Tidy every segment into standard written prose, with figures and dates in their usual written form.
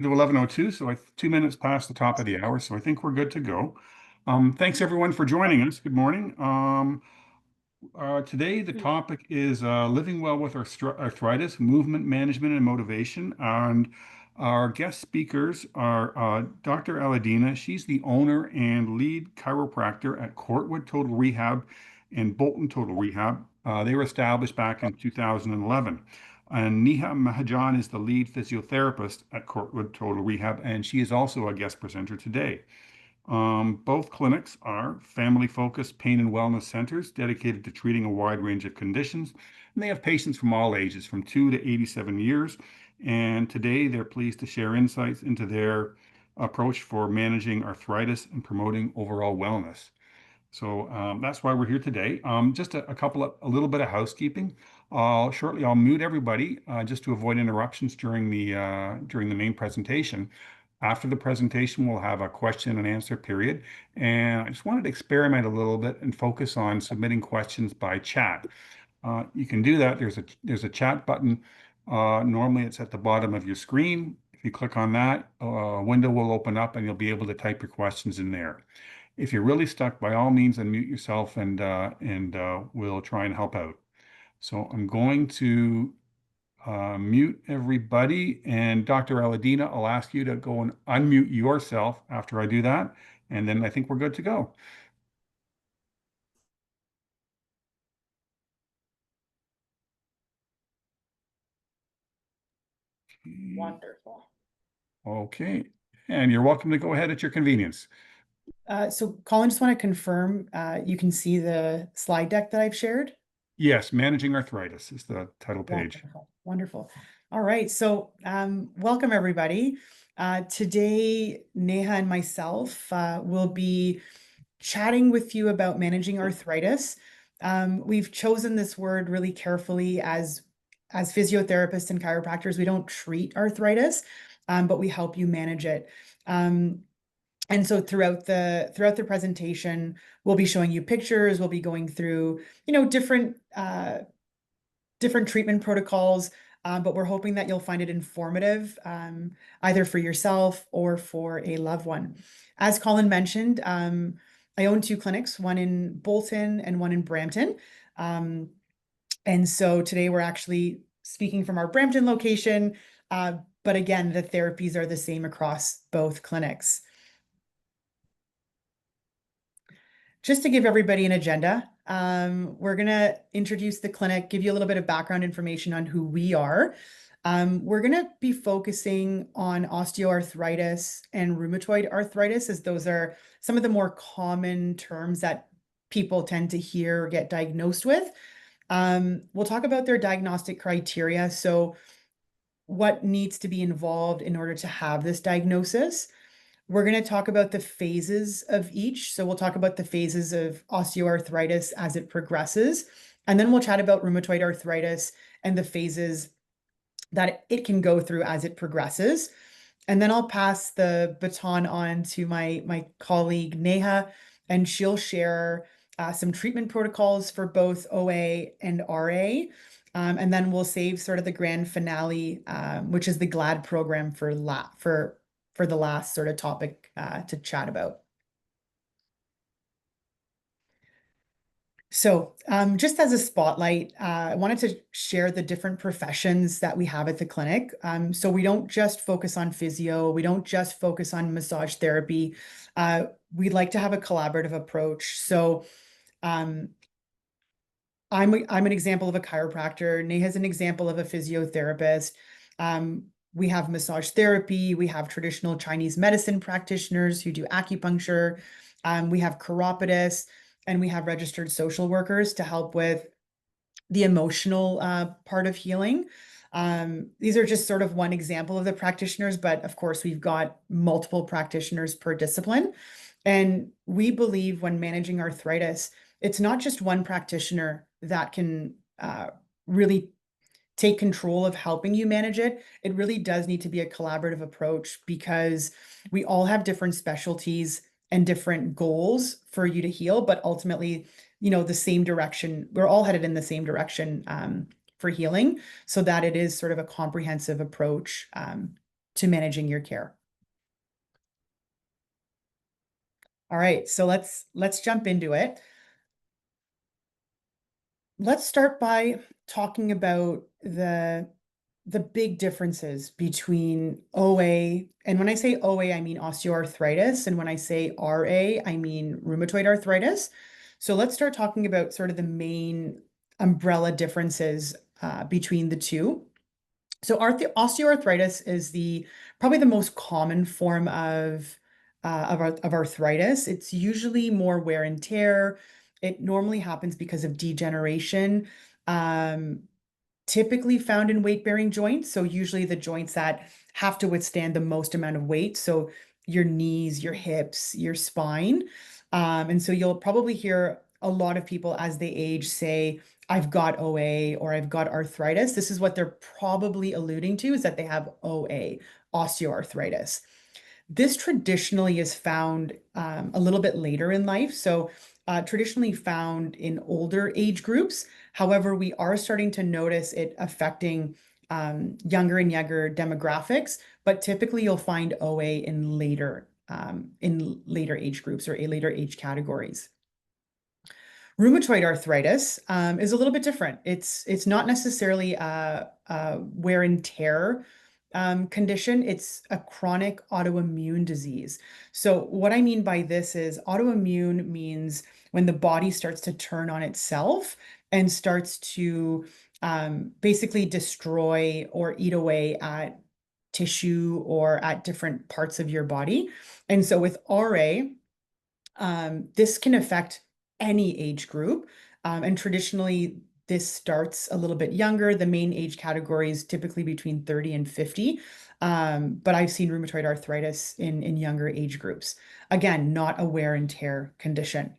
To 11:02, so 2 minutes past the top of the hour, so I think we're good to go. Thanks everyone for joining us. Good morning. Today the topic is living well with arthritis, movement management, and motivation. And our guest speakers are Dr. Alidina. She's the owner and lead chiropractor at Courtwood Total Rehab and Bolton Total Rehab. They were established back in 2011. And Neha Mahajan is the lead physiotherapist at Courtwood Total Rehab, and she is also a guest presenter today. Both clinics are family-focused pain and wellness centers dedicated to treating a wide range of conditions. And they have patients from all ages, from 2 to 87 years. And today they're pleased to share insights into their approach for managing arthritis and promoting overall wellness. So that's why we're here today. Just a little bit of housekeeping. I'll mute everybody just to avoid interruptions during the main presentation. After the presentation, we'll have a question and answer period. And I just wanted to experiment a little bit and focus on submitting questions by chat. You can do that. There's a chat button. Normally it's at the bottom of your screen. If you click on that, a window will open up and you'll be able to type your questions in there. If you're really stuck, by all means, unmute yourself and we'll try and help out. So I'm going to mute everybody. And Dr. Alidina, I'll ask you to go and unmute yourself after I do that. And then I think we're good to go. Wonderful. Okay. And you're welcome to go ahead at your convenience. So Colin, just want to confirm, you can see the slide deck that I've shared? Yes, Managing Arthritis is the title page. Wonderful. Wonderful. All right. So welcome, everybody. Today, Neha and myself will be chatting with you about managing arthritis. We've chosen this word really carefully as physiotherapists and chiropractors. We don't treat arthritis, but we help you manage it. And so throughout the presentation, we'll be showing you pictures. We'll be going through, different treatment protocols, but we're hoping that you'll find it informative, either for yourself or for a loved one. As Colin mentioned, I own 2 clinics, one in Bolton and one in Brampton. And so today we're actually speaking from our Brampton location, but again, the therapies are the same across both clinics. Just to give everybody an agenda, we're going to introduce the clinic, give you a little bit of background information on who we are. We're going to be focusing on osteoarthritis and rheumatoid arthritis, as those are some of the more common terms that people tend to hear or get diagnosed with. We'll talk about their diagnostic criteria, so what needs to be involved in order to have this diagnosis. We're going to talk about the phases of each. So we'll talk about the phases of osteoarthritis as it progresses. And then we'll chat about rheumatoid arthritis and the phases that it can go through as it progresses. And then I'll pass the baton on to my colleague, Neha, and she'll share some treatment protocols for both OA and RA. And then we'll save sort of the grand finale, which is the GLAD program for the last sort of topic to chat about. So just as a spotlight, I wanted to share the different professions that we have at the clinic. So we don't just focus on physio, we don't just focus on massage therapy. We'd like to have a collaborative approach. So I'm an example of a chiropractor. Neha's an example of a physiotherapist. We have massage therapy. We have traditional Chinese medicine practitioners who do acupuncture. We have chiropodists, and we have registered social workers to help with the emotional part of healing. These are just sort of one example of the practitioners, but of course we've got multiple practitioners per discipline. And we believe when managing arthritis, it's not just one practitioner that can really take control of helping you manage it. It really does need to be a collaborative approach, because we all have different specialties and different goals for you to heal, but ultimately, the same direction. We're all headed in the same direction for healing, so that it is sort of a comprehensive approach to managing your care. All right, so let's jump into it. Let's start by talking about the big differences between OA, and when I say OA, I mean osteoarthritis, and when I say RA, I mean rheumatoid arthritis. So let's start talking about sort of the main umbrella differences between the two. So osteoarthritis is probably the most common form of arthritis. It's usually more wear and tear. It normally happens because of degeneration. Um, Typically found in weight-bearing joints. So usually the joints that have to withstand the most amount of weight. So your knees, your hips, your spine. And so you'll probably hear a lot of people as they age say, I've got OA or I've got arthritis. This is what they're probably alluding to, is that they have OA, osteoarthritis. This traditionally is found a little bit later in life. So traditionally found in older age groups. However, we are starting to notice it affecting younger and younger demographics, but typically you'll find OA in later age groups or later age categories. Rheumatoid arthritis is a little bit different. It's not necessarily a wear and tear condition. It's a chronic autoimmune disease. So what I mean by this is autoimmune means when the body starts to turn on itself and starts to basically destroy or eat away at tissue or at different parts of your body. And so with RA, this can affect any age group. And traditionally, this starts a little bit younger. The main age category is typically between 30 and 50. But I've seen rheumatoid arthritis in younger age groups. Again, not a wear and tear condition.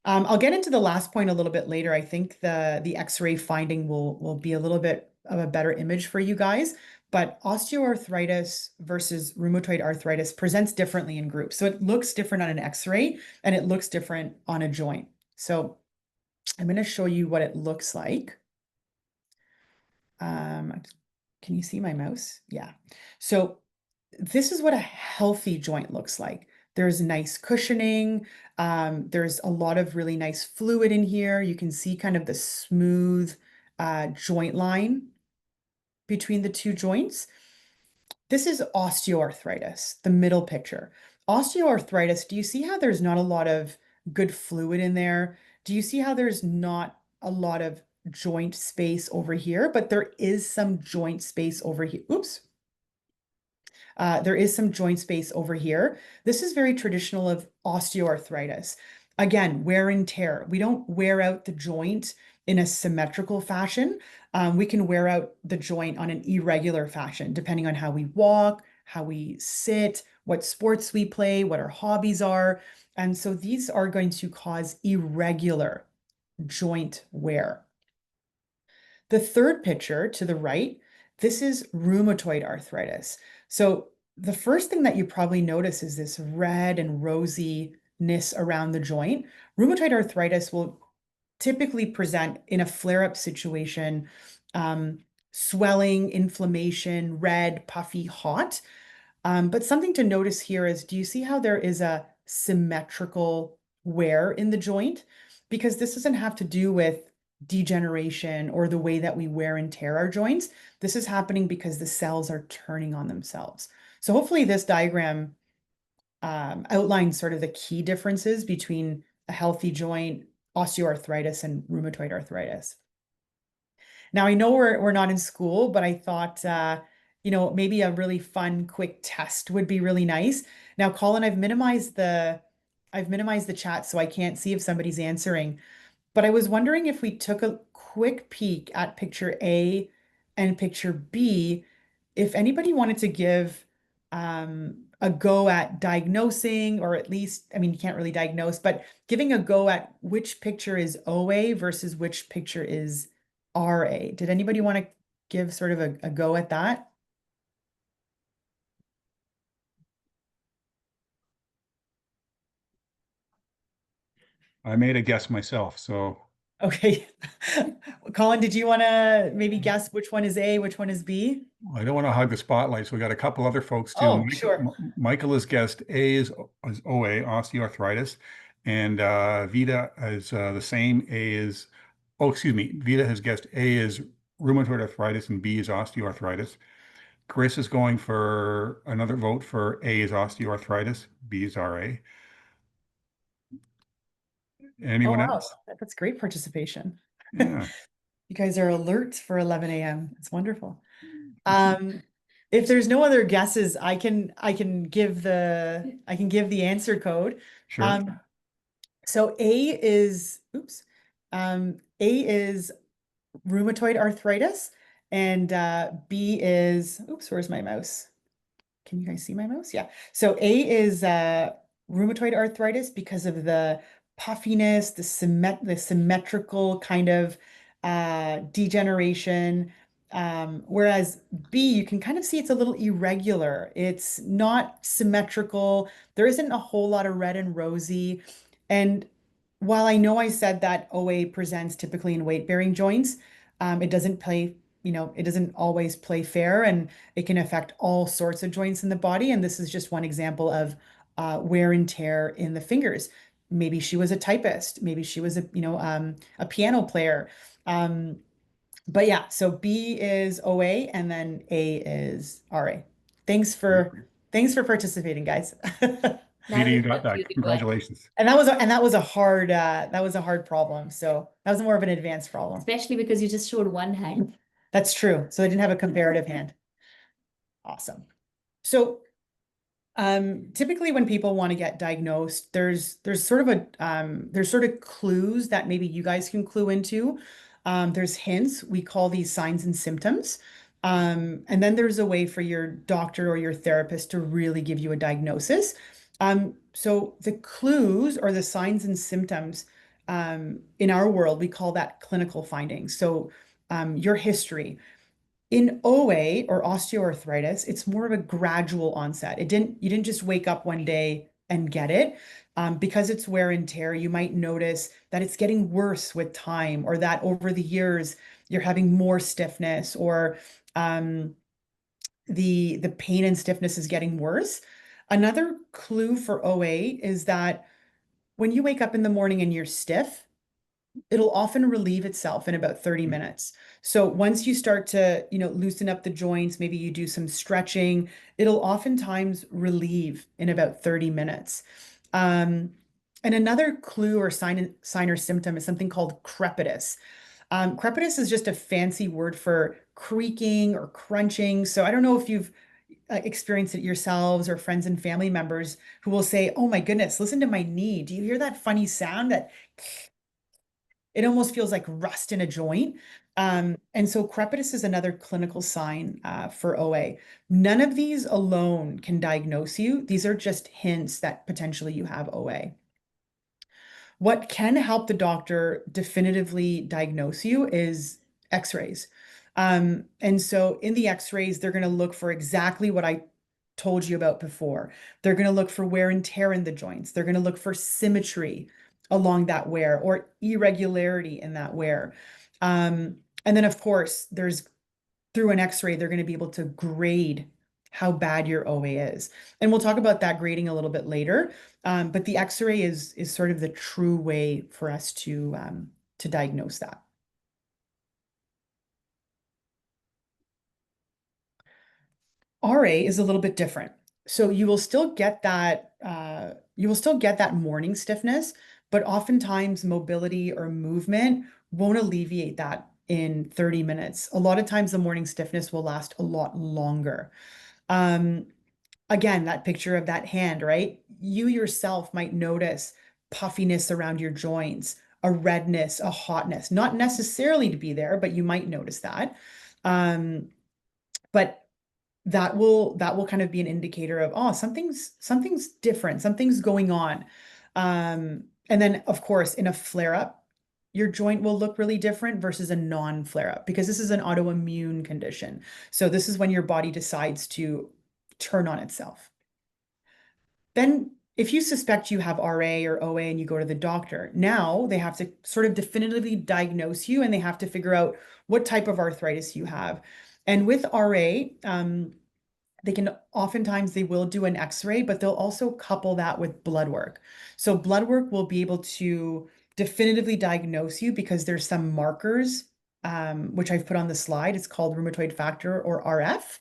I'll get into the last point a little bit later. I think the X-ray finding will be a little bit of a better image for you guys. But osteoarthritis versus rheumatoid arthritis presents differently in groups. So it looks different on an X-ray and it looks different on a joint. So I'm going to show you what it looks like. Can you see my mouse? Yeah. So this is what a healthy joint looks like. There's nice cushioning. There's a lot of really nice fluid in here. You can see kind of the smooth joint line between the two joints. This is osteoarthritis, the middle picture. Osteoarthritis, do you see how there's not a lot of good fluid in there? Do you see how there's not a lot of joint space over here, but there is some joint space over here? Oops. There is some joint space over here. This is very traditional of osteoarthritis. Again, wear and tear. We don't wear out the joint in a symmetrical fashion. We can wear out the joint on an irregular fashion, depending on how we walk, how we sit, what sports we play, what our hobbies are. And so these are going to cause irregular joint wear. The third picture to the right, this is rheumatoid arthritis. So the first thing that you probably notice is this red and rosiness around the joint. Rheumatoid arthritis will typically present in a flare-up situation, swelling, inflammation, red, puffy, hot. But something to notice here is, do you see how there is a symmetrical wear in the joint? Because this doesn't have to do with degeneration or the way that we wear and tear our joints. This is happening because the cells are turning on themselves. So hopefully this diagram outlines sort of the key differences between a healthy joint, osteoarthritis, and rheumatoid arthritis. Now I know we're not in school, but I thought maybe a really fun, quick test would be really nice. Now, Colin, I've minimized the chat so I can't see if somebody's answering. But I was wondering if we took a quick peek at picture A and picture B, if anybody wanted to give a go at diagnosing, or at least, I mean, you can't really diagnose, but giving a go at which picture is OA versus which picture is RA. Did anybody want to give sort of a go at that? I made a guess myself, so Okay. Colin, did you want to maybe guess which one is A, which one is B? I don't want to hog the spotlight, so we got a couple other folks too. Oh, sure. Michael has guessed A is OA, osteoarthritis, and Vita is the same. Excuse me, Vita has guessed A is rheumatoid arthritis and B is osteoarthritis. Chris is going for another vote for A is osteoarthritis, B is RA. Oh, Anyone wow. else? That's great participation. Yeah, You guys are alert for 11 a.m. It's wonderful. If there's no other guesses, I can give the answer code. sure. Um, so A is rheumatoid arthritis, and B is, oops, where's my mouse? Can you guys see my mouse? Yeah. So A is rheumatoid arthritis because of the puffiness, the symmetrical kind of degeneration. Whereas B, you can kind of see it's a little irregular. It's not symmetrical. There isn't a whole lot of red and rosy. And while I know I said that OA presents typically in weight-bearing joints, it doesn't play, it doesn't always play fair. And it can affect all sorts of joints in the body. And this is just one example of wear and tear in the fingers. Maybe she was a typist. Maybe she was a piano player. Um, but yeah, so B is OA and then A is RA. Thanks for thanks for participating, guys. That Vita, you was got that. confusing one, Congratulations. And that was a hard problem. So that was more of an advanced problem. especially because you just showed one hand. That's true. So I didn't have a comparative hand. Awesome. So typically when people want to get diagnosed, there's sort of there's sort of clues that maybe you guys can clue into. There's hints. We call these signs and symptoms. And then there's a way for your doctor or your therapist to really give you a diagnosis. So the clues or the signs and symptoms in our world, we call that clinical findings. So your history. In OA or osteoarthritis, it's more of a gradual onset. You didn't just wake up one day and get it. Because it's wear and tear, you might notice that it's getting worse with time, or that over the years you're having more stiffness, or the pain and stiffness is getting worse. Another clue for OA is that when you wake up in the morning and you're stiff, it'll often relieve itself in about 30 minutes. So once you start to, loosen up the joints, maybe you do some stretching, it'll oftentimes relieve in about 30 minutes. And another clue or sign or symptom is something called crepitus. Crepitus is just a fancy word for creaking or crunching. So I don't know if you've experienced it yourselves or friends and family members who will say, "Oh my goodness, listen to my knee. Do you hear that funny sound that it almost feels like rust in a joint?" And so crepitus is another clinical sign for OA. None of these alone can diagnose you. These are just hints that potentially you have OA. What can help the doctor definitively diagnose you is x-rays. And so in the x-rays, they're going to look for exactly what I told you about before. They're going to look for wear and tear in the joints. They're going to look for symmetry along that wear or irregularity in that wear. And then, of course, through an x-ray, they're going to be able to grade how bad your OA is. And we'll talk about that grading a little bit later. But the x-ray is sort of the true way for us to diagnose that. RA is a little bit different. So you will still get that morning stiffness, but oftentimes mobility or movement won't alleviate that in 30 minutes. A lot of times the morning stiffness will last a lot longer. Again, that picture of that hand, right? You yourself might notice puffiness around your joints, a redness, a hotness, not necessarily to be there, but you might notice that. But that will kind of be an indicator of, oh, something's different, something's going on. And then of course, in a flare-up, your joint will look really different versus a non-flare-up, because this is an autoimmune condition. So this is when your body decides to turn on itself. Then if you suspect you have RA or OA and you go to the doctor, now they have to sort of definitively diagnose you and they have to figure out what type of arthritis you have. And with RA, they can oftentimes they will do an x-ray, but they'll also couple that with blood work. So blood work will be able to definitively diagnose you because there's some markers, which I've put on the slide. It's called rheumatoid factor or RF.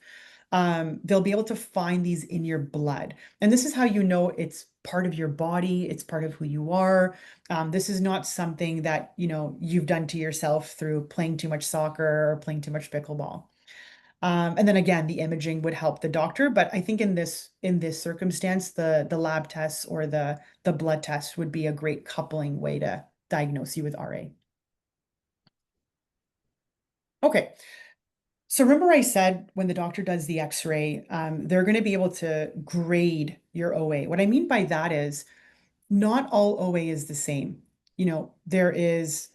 They'll be able to find these in your blood. And this is how you know it's part of your body, it's part of who you are. This is not something that, you've done to yourself through playing too much soccer or playing too much pickleball. And then again, the imaging would help the doctor, but I think in this circumstance, the lab tests or the blood test would be a great coupling way to diagnose you with RA. Okay. So remember I said when the doctor does the x-ray, they're going to be able to grade your OA. What I mean by that is not all OA is the same. There is,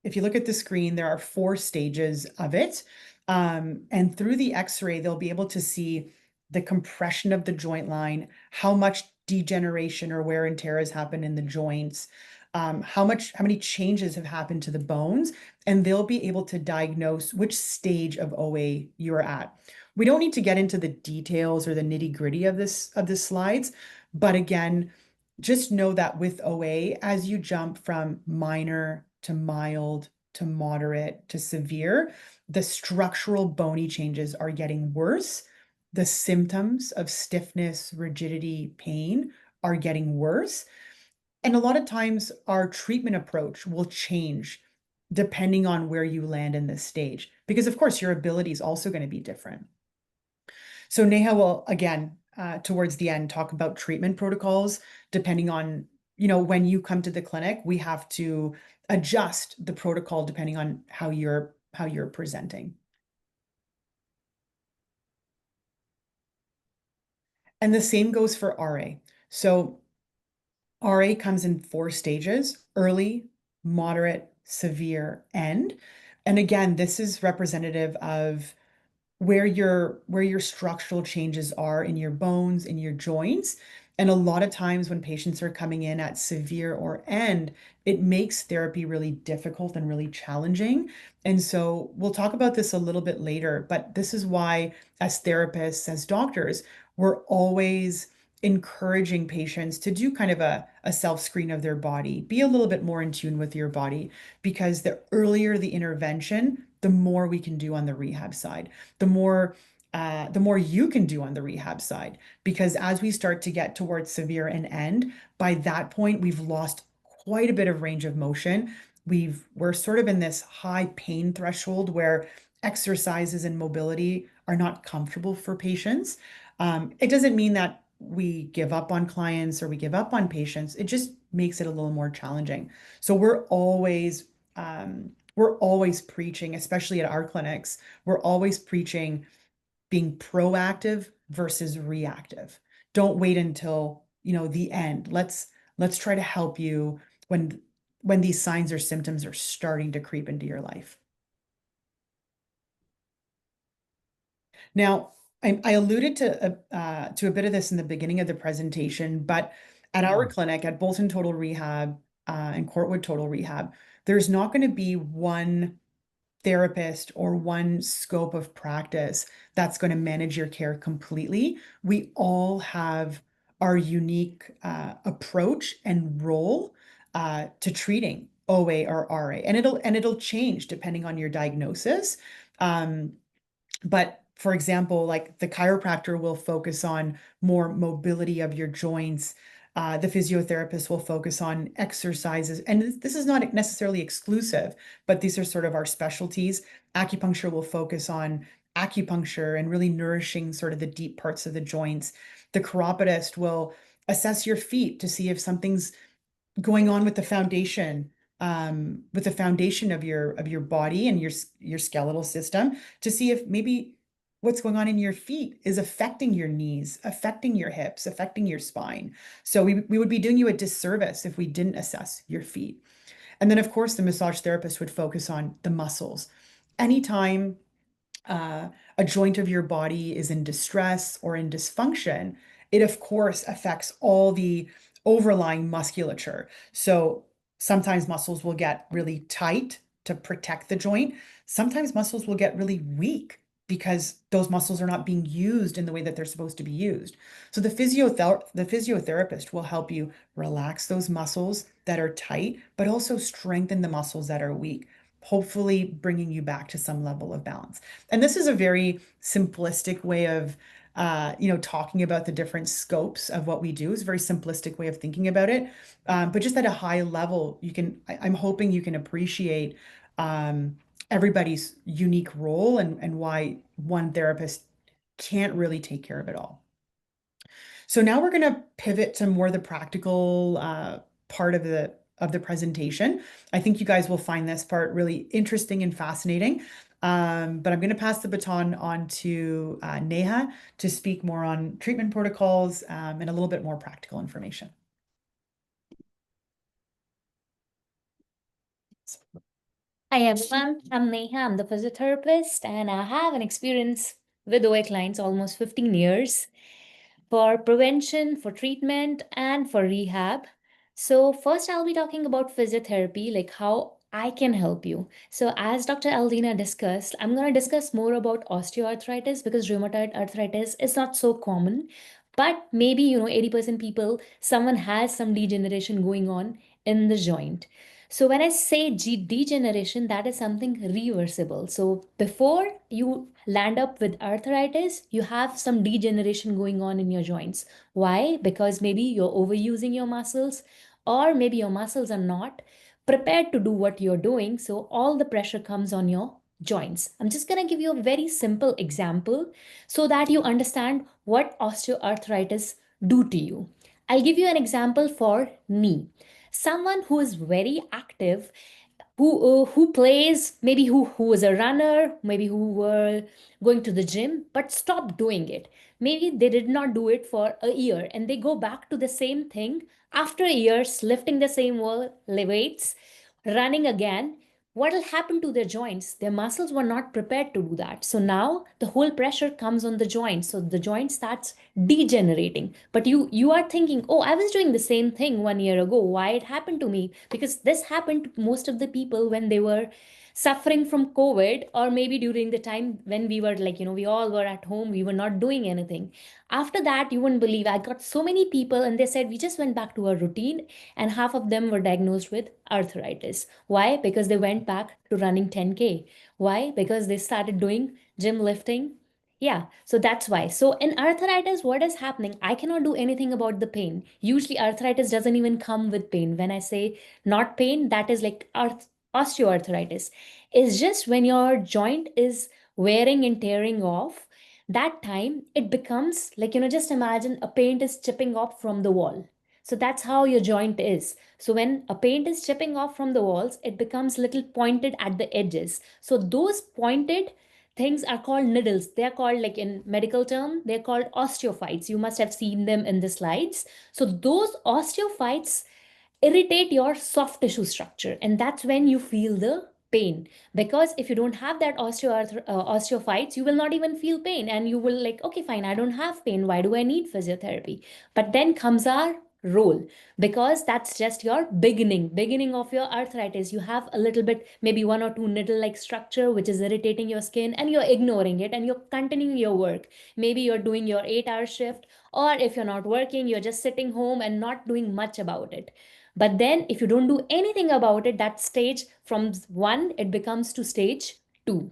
if you look at the screen, there are 4 stages of it. And through the x-ray, they'll be able to see the compression of the joint line, how much degeneration or wear and tear has happened in the joints, how many changes have happened to the bones, and they'll be able to diagnose which stage of OA you're at. We don't need to get into the details or the nitty-gritty of the slides, but again, just know that with OA, as you jump from minor to mild to moderate to severe, the structural bony changes are getting worse. The symptoms of stiffness, rigidity, pain are getting worse. And a lot of times our treatment approach will change depending on where you land in this stage, because of course your ability is also going to be different. So Neha will, again, towards the end, talk about treatment protocols. Depending on, when you come to the clinic, we have to adjust the protocol depending on how you're presenting. And the same goes for RA. So RA comes in 4 stages: early, moderate, severe, end. And again, this is representative of where your structural changes are in your bones, in your joints. And a lot of times when patients are coming in at severe or end, it makes therapy really difficult and really challenging. And so we'll talk about this a little bit later, but this is why, as therapists, as doctors, we're always encouraging patients to do kind of a self-screen of their body, be a little bit more in tune with your body, because the earlier the intervention, the more we can do on the rehab side, the more you can do on the rehab side, because as we start to get towards severe and end, by that point, we've lost quite a bit of range of motion. We're sort of in this high pain threshold where exercises and mobility are not comfortable for patients. It doesn't mean that we give up on clients or we give up on patients. It just makes it a little more challenging. So we're always preaching, especially at our clinics, we're always preaching being proactive versus reactive. Don't wait until, the end. Let's try to help you when these signs or symptoms are starting to creep into your life. Now, I alluded to a bit of this in the beginning of the presentation, but at our clinic, at Bolton Total Rehab and Courtwood Total Rehab, there's not going to be one therapist or one scope of practice that's going to manage your care completely. We all have our unique approach and role to treating OA or RA, and it'll change depending on your diagnosis. But for example, like the chiropractor will focus on more mobility of your joints. The physiotherapist will focus on exercises. And this is not necessarily exclusive, but these are sort of our specialties. Acupuncture will focus on acupuncture and really nourishing sort of the deep parts of the joints. The chiropodist will assess your feet to see if something's going on with the foundation, of your body and your skeletal system, to see if maybe what's going on in your feet is affecting your knees, affecting your hips, affecting your spine. So we would be doing you a disservice if we didn't assess your feet. And then, of course, the massage therapist would focus on the muscles. Anytime a joint of your body is in distress or in dysfunction, it of course affects all the overlying musculature. So sometimes muscles will get really tight to protect the joint. Sometimes muscles will get really weak because those muscles are not being used in the way that they're supposed to be used. So the physiotherapist will help you relax those muscles that are tight, but also strengthen the muscles that are weak, hopefully bringing you back to some level of balance. And this is a very simplistic way of talking about the different scopes of what we do. Is a very simplistic way of thinking about it. But just at a high level, I'm hoping you can appreciate everybody's unique role and why one therapist can't really take care of it all. So now we're going to pivot to more the practical part of the presentation. I think you guys will find this part really interesting and fascinating. But I'm going to pass the baton on to Neha to speak more on treatment protocols and a little bit more practical information. Hi everyone, I'm Neha. I'm the physiotherapist, and I have an experience with OA clients almost 15 years for prevention, for treatment, and for rehab. So, first, I'll be talking about physiotherapy, like how I can help you. So, as Dr. Alidina discussed, I'm going to discuss more about osteoarthritis because rheumatoid arthritis is not so common. But maybe, 80% people, someone has some degeneration going on in the joint. So when I say degeneration, that is something reversible. So before you land up with arthritis, you have some degeneration going on in your joints. Why? Because maybe you're overusing your muscles, or maybe your muscles are not prepared to do what you're doing. So all the pressure comes on your joints. I'm just going to give you a very simple example so that you understand what osteoarthritis do to you. I'll give you an example for knee. Someone who is very active, who plays, maybe who was a runner, maybe who were going to the gym but stopped doing it. Maybe they did not do it for a year and they go back to the same thing after years, lifting the same weights, running again. What will happen to their joints? Their muscles were not prepared to do that. So now the whole pressure comes on the joint. So the joint starts degenerating. But you are thinking, oh, I was doing the same thing 1 year ago. Why it happened to me? Because this happened to most of the people when they were suffering from COVID, or maybe during the time when we were like, we all were at home, we were not doing anything. After that, you wouldn't believe, I got so many people and they said we just went back to our routine, and half of them were diagnosed with arthritis. Why? Because they went back to running 10K. Why? Because they started doing gym lifting. Yeah, so that's why. So in arthritis, what is happening? I cannot do anything about the pain. Usually, arthritis doesn't even come with pain. When I say not pain, that is like osteoarthritis. It's just when your joint is wearing and tearing off, that time it becomes like, just imagine a paint is chipping off from the wall. So that's how your joint is. So when a paint is chipping off from the walls, it becomes little pointed at the edges. So those pointed things are called needles. They're called, like in medical term, they're called osteophytes. You must have seen them in the slides. So those osteophytes irritate your soft tissue structure, and that's when you feel the pain. Because if you don't have that osteophytes, you will not even feel pain, and you will like, okay, fine, I don't have pain, why do I need physiotherapy? But then comes our role, because that's just your beginning of your arthritis. You have a little bit, maybe one or two needle like structure which is irritating your skin, and you're ignoring it and you're continuing your work. Maybe you're doing your 8-hour shift, or if you're not working, you're just sitting home and not doing much about it. But then if you don't do anything about it, that stage from 1, it becomes to stage 2.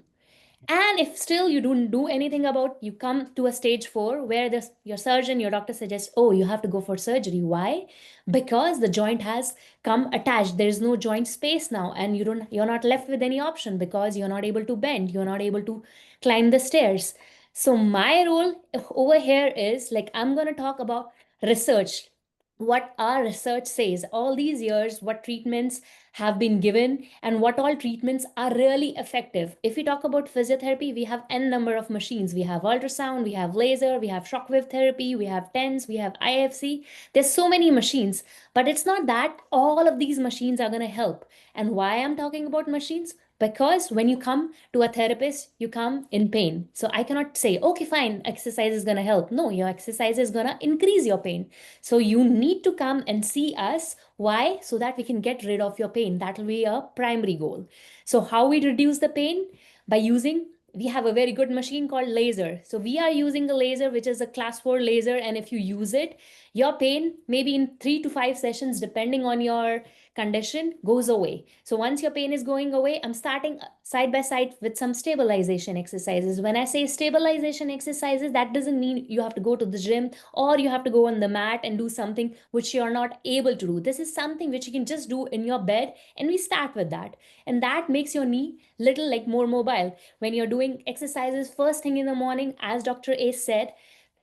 And if still you don't do anything about, you come to a stage 4 where your surgeon, your doctor suggests, oh, you have to go for surgery. Why? Because the joint has come attached. There's no joint space now, and you're not left with any option because you're not able to bend, you're not able to climb the stairs. So my role over here is like, I'm going to talk about research, what our research says all these years, what treatments have been given, and what all treatments are really effective. If we talk about physiotherapy, we have n number of machines. We have ultrasound, we have laser, we have shockwave therapy, we have TENS, we have IFC. There's so many machines, but it's not that all of these machines are going to help. And why I'm talking about machines? Because when you come to a therapist, you come in pain. So I cannot say, okay, fine, exercise is going to help. No, your exercise is going to increase your pain. So you need to come and see us. Why? So that we can get rid of your pain. That will be a primary goal. So how we reduce the pain? By using, we have a very good machine called laser. So we are using a laser, which is a class 4 laser. And if you use it, your pain, maybe in 3 to 5 sessions, depending on your condition, goes away. So once your pain is going away, I'm starting side by side with some stabilization exercises. When I say stabilization exercises, that doesn't mean you have to go to the gym or you have to go on the mat and do something which you're not able to do. This is something which you can just do in your bed, and we start with that. And that makes your knee little like more mobile. When you're doing exercises first thing in the morning, as Dr. A said,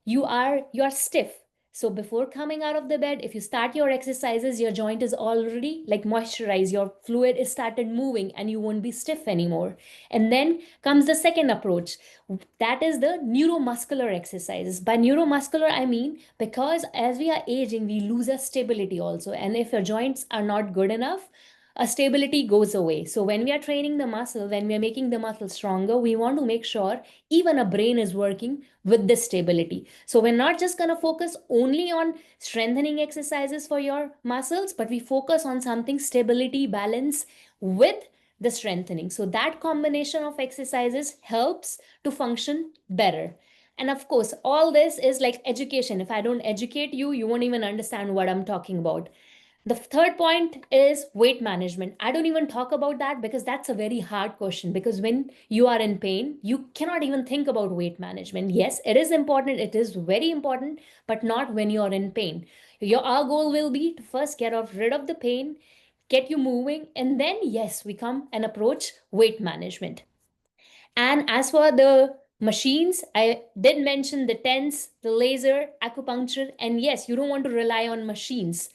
you are stiff. So before coming out of the bed, if you start your exercises, your joint is already like moisturized, your fluid is started moving, and you won't be stiff anymore. And then comes the second approach. That is the neuromuscular exercises. By neuromuscular, I mean because as we are aging, we lose our stability also. And if your joints are not good enough, a stability goes away. So when we are training the muscle, when we are making the muscle stronger, we want to make sure even a brain is working with this stability. So we're not just going to focus only on strengthening exercises for your muscles, but we focus on something stability, balance with the strengthening. So that combination of exercises helps to function better. And of course, all this is like education. If I don't educate you, you won't even understand what I'm talking about. The third point is weight management. I don't even talk about that because that's a very hard question. Because when you are in pain, you cannot even think about weight management. Yes, it is important. It is very important, but not when you are in pain. Our goal will be to first get rid of the pain, get you moving, and then, yes, we come and approach weight management. And as for the machines, I did mention the TENS, the laser, acupuncture, and yes, you don't want to rely on machines.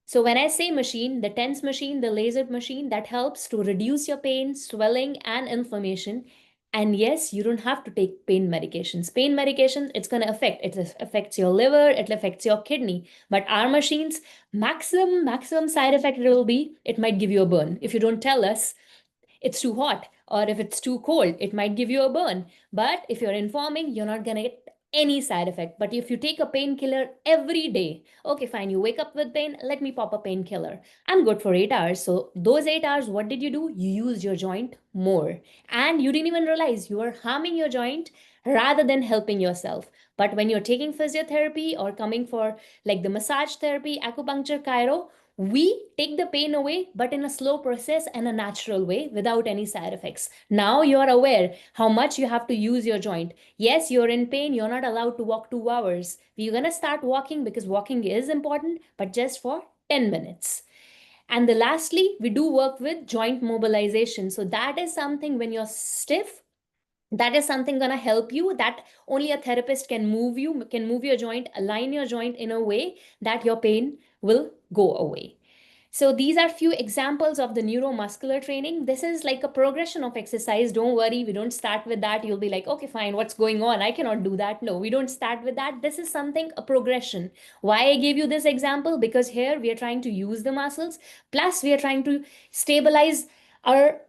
So when I say machine, the TENS machine, the laser machine, that helps to reduce your pain, swelling, and inflammation. And yes, you don't have to take pain medications. Pain medications, it's going to affect. It affects your liver, it affects your kidney. But our machines, maximum side effect it will be, it might give you a burn. If you don't tell us, it's too hot, or if it's too cold, it might give you a burn. But if you're informing, you're not going to get any side effect. But if you take a painkiller every day, okay, fine, you wake up with pain, let me pop a painkiller. I'm good for 8 hours. So those 8 hours, what did you do? You used your joint more. And you didn't even realize you were harming your joint rather than helping yourself. But when you're taking physiotherapy or coming for like the massage therapy, acupuncture, chiro, we take the pain away, but in a slow process and a natural way without any side effects. Now you are aware how much you have to use your joint. Yes, you're in pain. You're not allowed to walk 2 hours. We're going to start walking because walking is important, but just for 10 minutes. And the lastly, we do work with joint mobilization. So that is something when you're stiff, that is something going to help you, that only a therapist can move your joint, align your joint in a way that your pain will go away. So these are few examples of the neuromuscular training. This is like a progression of exercise. Don't worry, we don't start with that. You'll be like, okay, fine, what's going on? I cannot do that. No, we don't start with that. This is something, a progression. Why I gave you this example? Because here we are trying to use the muscles, plus we are trying to stabilize our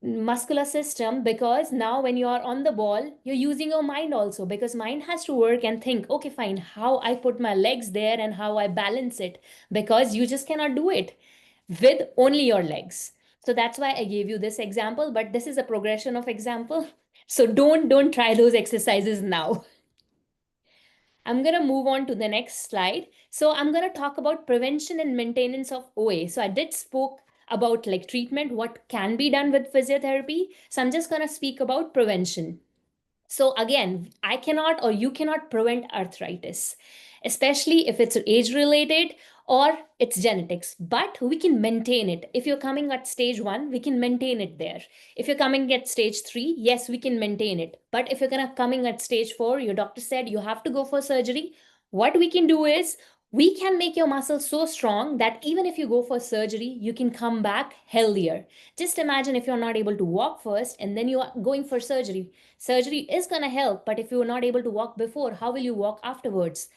muscular system, because now when you are on the ball, you're using your mind also, because mind has to work and think, okay, fine, how I put my legs there and how I balance it, because you just cannot do it with only your legs. So that's why I gave you this example, but this is a progression of example. So don't try those exercises now. I'm going to move on to the next slide. So I'm going to talk about prevention and maintenance of OA. So I did spoke about like treatment, what can be done with physiotherapy. So I'm just going to speak about prevention. So again, I cannot or you cannot prevent arthritis, especially if it's age related or it's genetics, but we can maintain it. If you're coming at stage 1, we can maintain it there. If you're coming at stage 3, yes, we can maintain it. But if you're coming at stage 4, your doctor said you have to go for surgery. What we can do is we can make your muscles so strong that even if you go for surgery, you can come back healthier. Just imagine if you're not able to walk first and then you are going for surgery. Surgery is going to help, but if you are not able to walk before, how will you walk afterwards?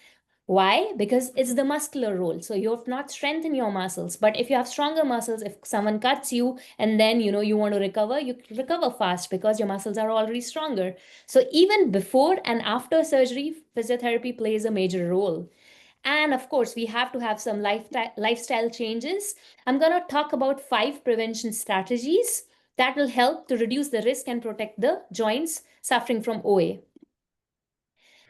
Why? Because it's the muscular role. So you have not strengthened your muscles. But if you have stronger muscles, if someone cuts you and then you want to recover, you recover fast because your muscles are already stronger. So even before and after surgery, physiotherapy plays a major role. And of course, we have to have some lifestyle changes. I'm going to talk about 5 prevention strategies that will help to reduce the risk and protect the joints suffering from OA.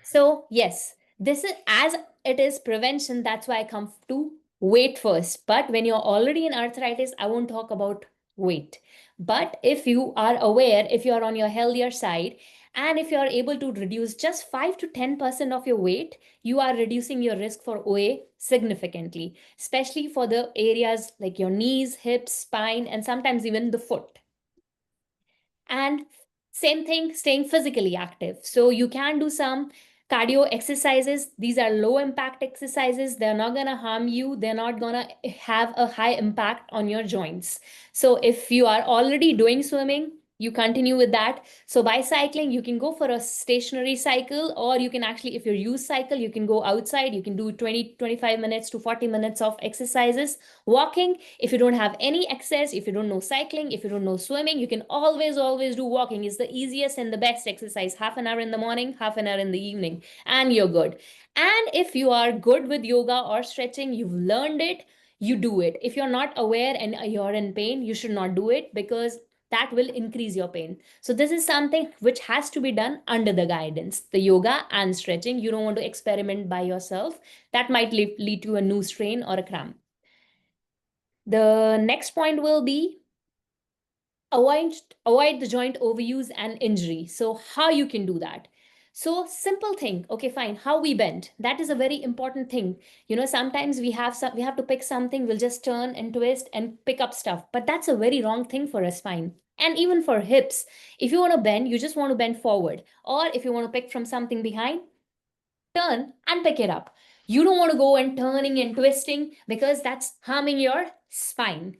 So, yes, this is as it is prevention. That's why I come to weight first. But when you're already in arthritis, I won't talk about weight. But if you are aware, if you're on your healthier side, and if you're able to reduce just 5 to 10% of your weight, you are reducing your risk for OA significantly, especially for the areas like your knees, hips, spine, and sometimes even the foot. And same thing, staying physically active. So you can do some cardio exercises. These are low impact exercises. They're not going to harm you. They're not going to have a high impact on your joints. So if you are already doing swimming, you continue with that. So by cycling, you can go for a stationary cycle, or you can actually, if you use cycle, you can go outside. You can do 25 minutes to 40 minutes of exercises. Walking, if you don't have any exercise, if you don't know cycling, if you don't know swimming, you can always do walking. It's the easiest and the best exercise. Half an hour in the morning, half an hour in the evening, and you're good. And if you are good with yoga or stretching, you've learned it, you do it. If you're not aware and you're in pain, you should not do it, because that will increase your pain. So this is something which has to be done under the guidance. The yoga and stretching, you don't want to experiment by yourself. That might lead to a new strain or a cramp. The next point will be avoid the joint overuse and injury. So how you can do that? So simple thing. Okay, fine. How we bend. That is a very important thing. Sometimes we have to pick something, we'll just turn and twist and pick up stuff. But that's a very wrong thing for a spine. And even for hips, if you want to bend, you just want to bend forward. Or if you want to pick from something behind, turn and pick it up. You don't want to go and turning and twisting, because that's harming your spine.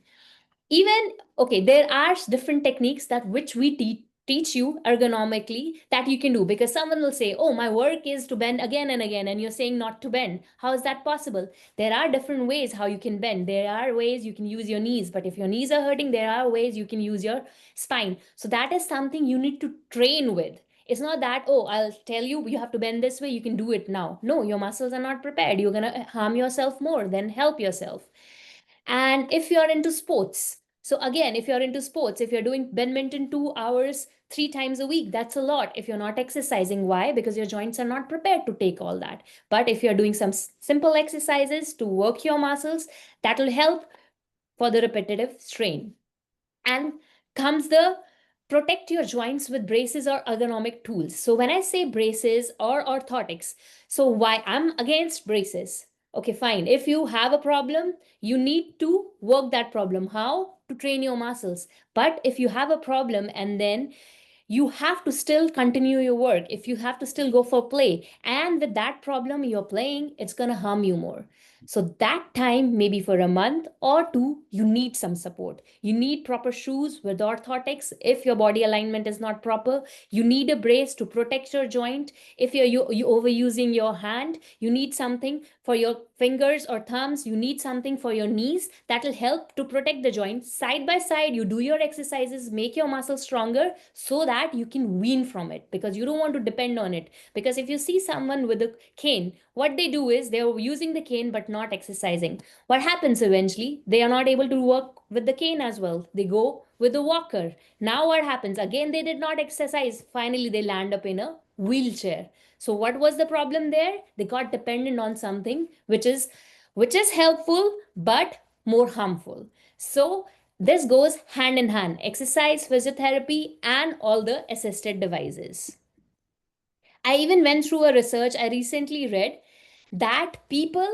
Even, okay, there are different techniques that which we teach you ergonomically that you can do, because someone will say, oh, my work is to bend again and again, and you're saying not to bend. How is that possible? There are different ways how you can bend. There are ways you can use your knees, but if your knees are hurting, there are ways you can use your spine. So that is something you need to train with. It's not that, oh, I'll tell you, you have to bend this way, you can do it now. No, your muscles are not prepared. You're going to harm yourself more than help yourself. And if you're into sports, so again, if you're into sports, if you're doing badminton 2 hours, 3 times a week, that's a lot. If you're not exercising, why? Because your joints are not prepared to take all that. But if you're doing some simple exercises to work your muscles, that will help for the repetitive strain. And comes the protect your joints with braces or ergonomic tools. So when I say braces or orthotics, so why I'm against braces? Okay, fine. If you have a problem, you need to work that problem. How? To train your muscles. But if you have a problem and then you have to still continue your work, if you have to still go for play, and with that problem you're playing, it's going to harm you more. So that time, maybe for a month or two, you need some support. You need proper shoes with orthotics. If your body alignment is not proper, you need a brace to protect your joint. If you overusing your hand, you need something for your fingers or thumbs. You need something for your knees that will help to protect the joint. Side by side, you do your exercises, make your muscles stronger so that you can wean from it, because you don't want to depend on it. Because if you see someone with a cane, what they do is they're using the cane but not exercising. What happens eventually? They are not able to work with the cane as well. They go with the walker. Now what happens? Again, they did not exercise. Finally, they land up in a wheelchair. So what was the problem there? They got dependent on something which is helpful but more harmful. So this goes hand in hand: exercise, physiotherapy, and all the assisted devices. I even went through a research I recently read that people,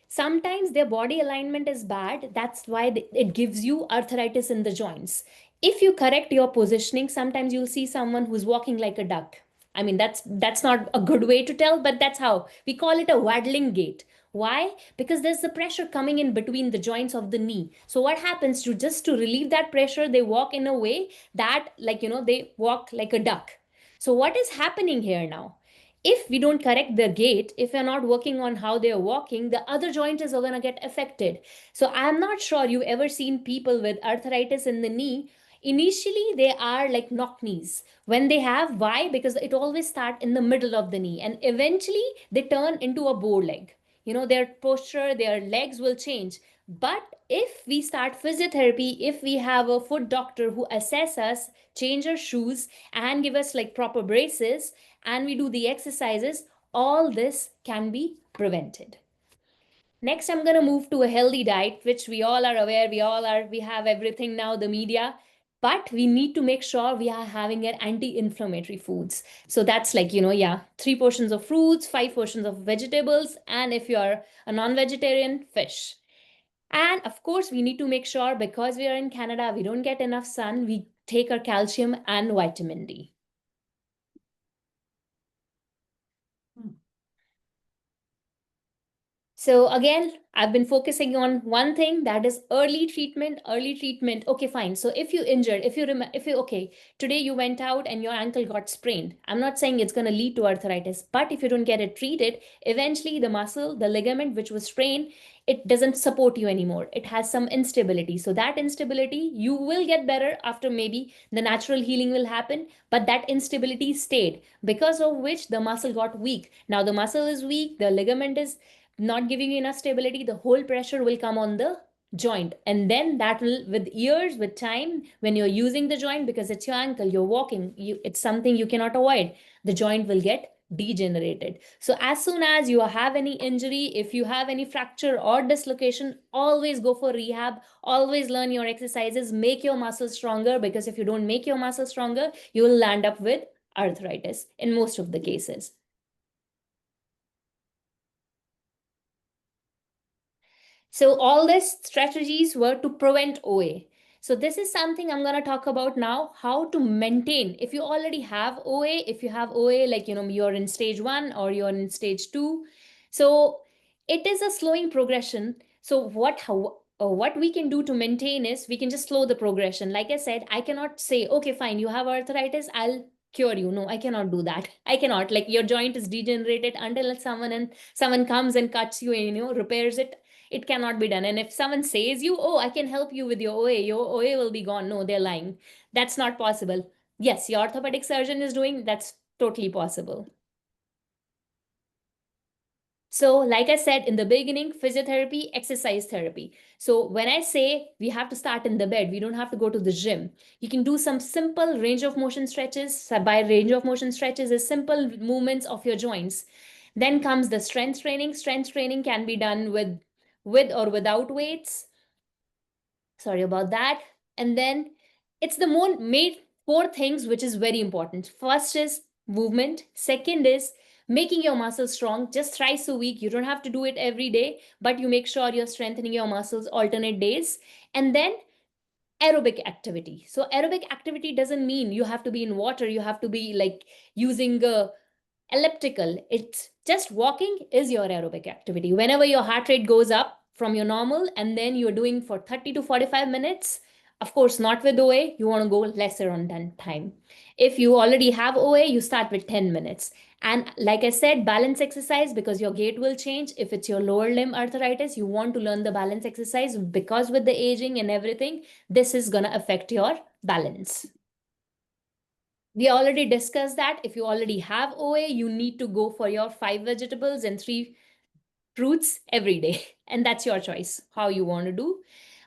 sometimes their body alignment is bad. That's why it gives you arthritis in the joints. If you correct your positioning, sometimes you'll see someone who's walking like a duck. I mean, that's not a good way to tell, but that's how we call it, a waddling gait. Why? Because there's the pressure coming in between the joints of the knee. So what happens, to just to relieve that pressure, they walk in a way that, like, they walk like a duck. So what is happening here now? if we don't correct their gait, if we're not working on how they're walking, the other joint is going to get affected. So I'm not sure you've ever seen people with arthritis in the knee. Initially, they are like knock knees. When they have, why? Because it always start in the middle of the knee and eventually they turn into a bow leg. Their posture, their legs will change. But if we start physiotherapy, if we have a foot doctor who assess us, change our shoes, and give us like proper braces, and we do the exercises, all this can be prevented. Next, I'm going to move to a healthy diet, which we all are aware, we have everything now, the media, but we need to make sure we are having an anti-inflammatory foods. So that's like, 3 portions of fruits, 5 portions of vegetables, and if you're a non-vegetarian, fish. And of course, we need to make sure, because we are in Canada, we don't get enough sun, we take our calcium and vitamin D. So again, I've been focusing on one thing, that is early treatment, early treatment. Okay, fine. So if you injured, okay, today you went out and your ankle got sprained. I'm not saying it's going to lead to arthritis, but if you don't get it treated, eventually the muscle, the ligament which was sprained, it doesn't support you anymore. It has some instability. So that instability, you will get better after, maybe the natural healing will happen, but that instability stayed, because of which the muscle got weak. Now the muscle is weak, the ligament is not giving you enough stability, the whole pressure will come on the joint. And then that will, with years, with time, when you're using the joint, because it's your ankle, you're walking, it's something you cannot avoid, the joint will get degenerated. So as soon as you have any injury, if you have any fracture or dislocation, always go for rehab, always learn your exercises, make your muscles stronger, because if you don't make your muscles stronger, you will land up with arthritis in most of the cases. So all these strategies were to prevent OA. So this is something I'm going to talk about now, how to maintain. If you already have OA, if you have OA, like, you're in stage 1 or you're in stage 2. So it is a slowing progression. So what we can do to maintain is, we can just slow the progression. Like I said, I cannot say, okay, fine, you have arthritis, I'll cure you. No, I cannot do that. I cannot, like, your joint is degenerated until someone comes and cuts you and, repairs it. It cannot be done. And if someone says you, oh, I can help you with your OA will be gone. No, they're lying. That's not possible. Yes, your orthopedic surgeon is doing, that's totally possible. So like I said in the beginning, physiotherapy, exercise therapy. So when I say we have to start in the bed, we don't have to go to the gym. You can do some simple range of motion stretches. So by range of motion stretches is simple movements of your joints. Then comes the strength training. Strength training can be done with or without weights. Sorry about that. And then it's the main 4 things which is very important. First is movement. Second is making your muscles strong just thrice a week. You don't have to do it every day, but you make sure you're strengthening your muscles alternate days. And then aerobic activity. So aerobic activity doesn't mean you have to be in water, you have to be like using a elliptical. It's just walking is your aerobic activity. Whenever your heart rate goes up from your normal, and then you're doing for 30 to 45 minutes, of course, not with OA, you want to go lesser on that time. If you already have OA, you start with 10 minutes. And like I said, balance exercise, because your gait will change. If it's your lower limb arthritis, you want to learn the balance exercise, because with the aging and everything, this is going to affect your balance. We already discussed that if you already have OA, you need to go for your 5 vegetables and 3 fruits every day. And that's your choice, how you want to do.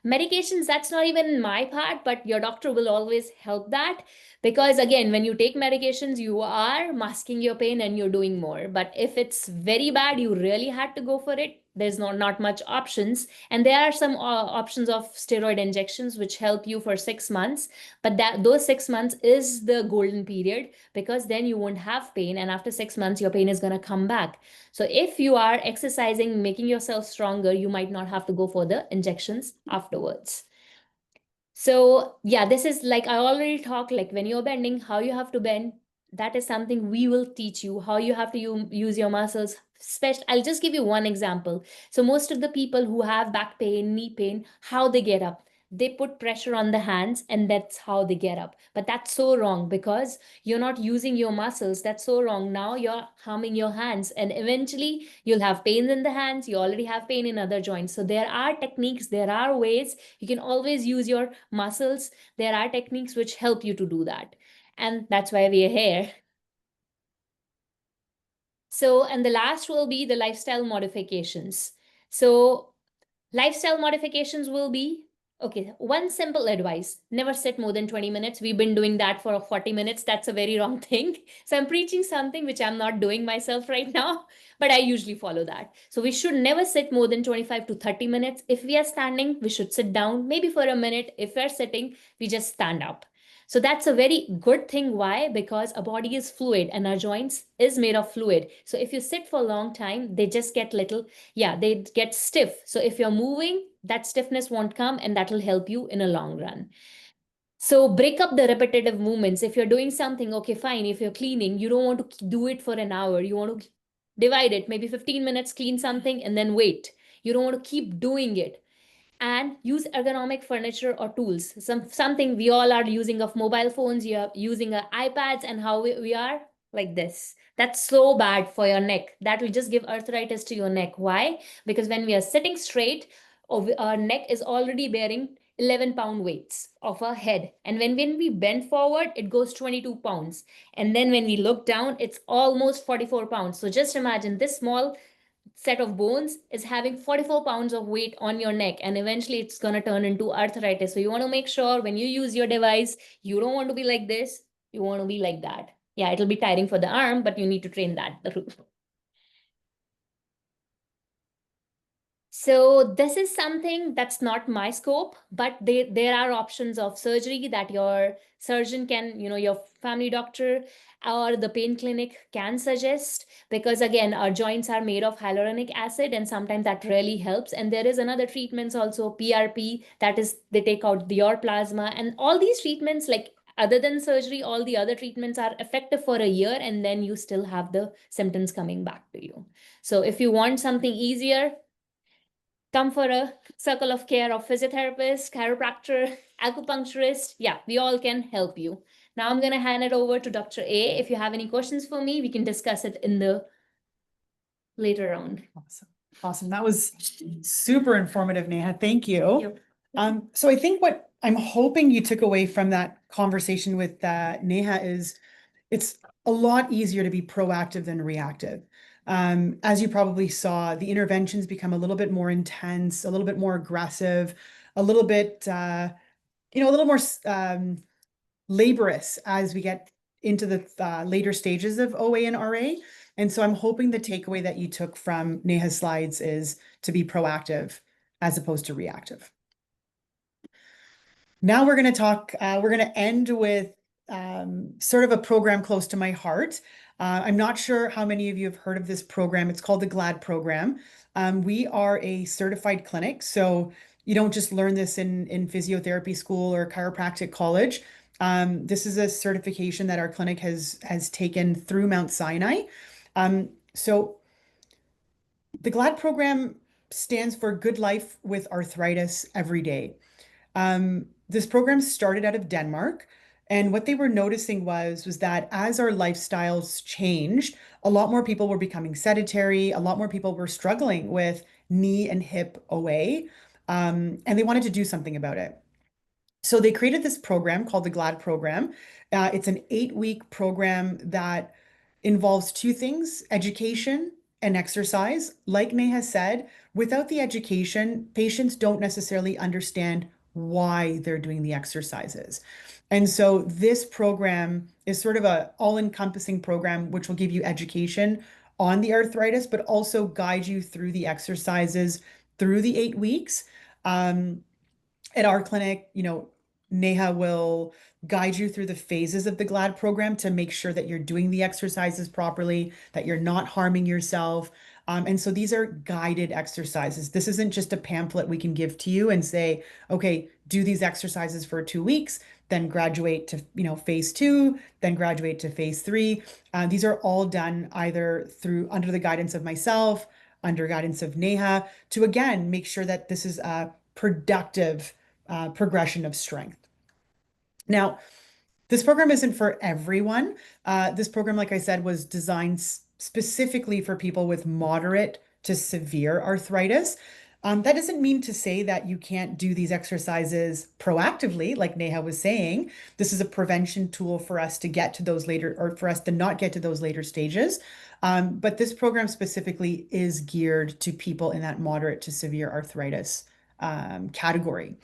Medications, that's not even my part, but your doctor will always help that. Because again, when you take medications, you are masking your pain and you're doing more. But if it's very bad, you really had to go for it, there's not much options. And there are some options of steroid injections which help you for 6 months. But those 6 months is the golden period, because then you won't have pain. And after 6 months, your pain is going to come back. So if you are exercising, making yourself stronger, you might not have to go for the injections afterwards. So yeah, this is like I already talked, like when you're bending, how you have to bend. That is something we will teach you, how you have to use your muscles. I'll just give you one example. So most of the people who have back pain, knee pain, how they get up, they put pressure on the hands and that's how they get up. But that's so wrong because you're not using your muscles. That's so wrong. Now you're harming your hands and eventually you'll have pain in the hands. You already have pain in other joints. So there are techniques, there are ways. You can always use your muscles. There are techniques which help you to do that. And that's why we are here. So, and the last will be the lifestyle modifications. So lifestyle modifications will be, okay, one simple advice, never sit more than 20 minutes. We've been doing that for 40 minutes. That's a very wrong thing. So I'm preaching something which I'm not doing myself right now, but I usually follow that. So we should never sit more than 25 to 30 minutes. If we are standing, we should sit down maybe for a minute. If we're sitting, we just stand up. So that's a very good thing. Why? Because our body is fluid and our joints is made of fluid. So if you sit for a long time, they just get little, they get stiff. So if you're moving, that stiffness won't come and that will help you in a long run. So break up the repetitive movements. If you're doing something, okay, fine. If you're cleaning, you don't want to do it for an hour. You want to divide it, maybe 15 minutes, clean something and then wait. You don't want to keep doing it. And use ergonomic furniture or tools. Something we all are using of mobile phones, you're using iPads, and how we are like this. That's so bad for your neck. That will just give arthritis to your neck. Why? Because when we are sitting straight, our neck is already bearing 11-pound weights of our head. And when we bend forward, it goes 22 pounds. And then when we look down, it's almost 44 pounds. So just imagine this small set of bones is having 44 pounds of weight on your neck, and eventually it's going to turn into arthritis. So you want to make sure when you use your device, you don't want to be like this, you want to be like that. Yeah, it'll be tiring for the arm, but you need to train that. So this is something that's not my scope, but there are options of surgery that your surgeon can, your family doctor or the pain clinic can suggest, because again, our joints are made of hyaluronic acid and sometimes that really helps. And there is another treatments also, PRP, that is they take out your plasma, and all these treatments, like other than surgery, all the other treatments are effective for a year and then you still have the symptoms coming back to you. So if you want something easier, come for a circle of care of physiotherapist, chiropractor, acupuncturist. Yeah, we all can help you. Now I'm going to hand it over to Dr. A. If you have any questions for me, we can discuss it in the later round. Awesome. Awesome. That was super informative, Neha. Thank you. So I think what I'm hoping you took away from that conversation with Neha is it's a lot easier to be proactive than reactive. As you probably saw, the interventions become a little bit more intense, a little bit more aggressive, a little bit, a little more laborious as we get into the later stages of OA and RA. And so I'm hoping the takeaway that you took from Neha's slides is to be proactive as opposed to reactive. Now we're going to talk, we're going to end with sort of a program close to my heart. I'm not sure how many of you have heard of this program. It's called the GLAD program. We are a certified clinic, so you don't just learn this in physiotherapy school or chiropractic college. This is a certification that our clinic has taken through Mount Sinai. So the GLAD program stands for Good Life with Arthritis Every Day. This program started out of Denmark, and what they were noticing was that as our lifestyles changed, a lot more people were becoming sedentary, a lot more people were struggling with knee and hip OA, and they wanted to do something about it. So they created this program called the GLAD program. It's an 8-week program that involves two things: education and exercise. Like Neha said, without the education, patients don't necessarily understand why they're doing the exercises. And so this program is sort of a all-encompassing program, which will give you education on the arthritis, but also guide you through the exercises through the 8 weeks. At our clinic, Neha will guide you through the phases of the GLAD program to make sure that you're doing the exercises properly, that you're not harming yourself. And so these are guided exercises. This isn't just a pamphlet we can give to you and say, okay, do these exercises for 2 weeks, then graduate to, phase 2, then graduate to phase 3. These are all done either under the guidance of myself, under guidance of Neha, to again, make sure that this is a productive progression of strength. Now, this program isn't for everyone. This program, like I said, was designed specifically for people with moderate to severe arthritis. That doesn't mean to say that you can't do these exercises proactively, like Neha was saying. This is a prevention tool for us to get to those later, or for us to not get to those later stages. But this program specifically is geared to people in that moderate to severe arthritis category.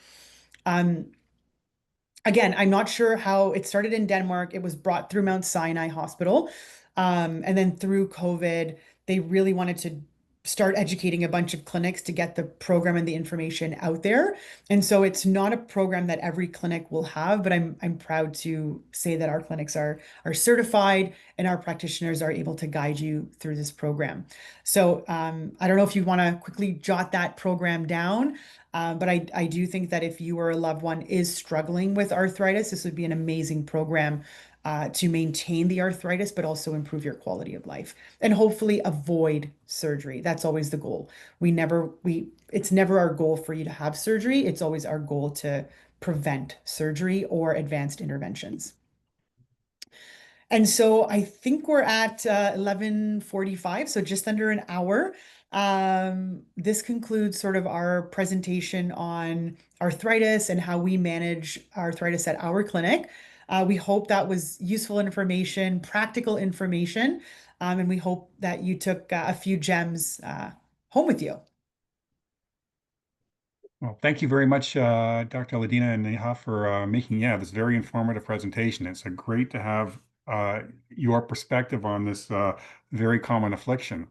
Again, I'm not sure how it started in Denmark. It was brought through Mount Sinai Hospital. And then through COVID, they really wanted to start educating a bunch of clinics to get the program and the information out there. And so it's not a program that every clinic will have, but I'm proud to say that our clinics are certified and our practitioners are able to guide you through this program. So I don't know if you want to quickly jot that program down. But I do think that if you or a loved one is struggling with arthritis, this would be an amazing program to maintain the arthritis, but also improve your quality of life and hopefully avoid surgery. That's always the goal. It's never our goal for you to have surgery. It's always our goal to prevent surgery or advanced interventions. And so I think we're at 11:45, so just under an hour. This concludes sort of our presentation on arthritis and how we manage arthritis at our clinic. We hope that was useful information, practical information, and we hope that you took a few gems home with you. Well, thank you very much, Dr. Alidina and Neha, for making this very informative presentation. It's great to have your perspective on this very common affliction.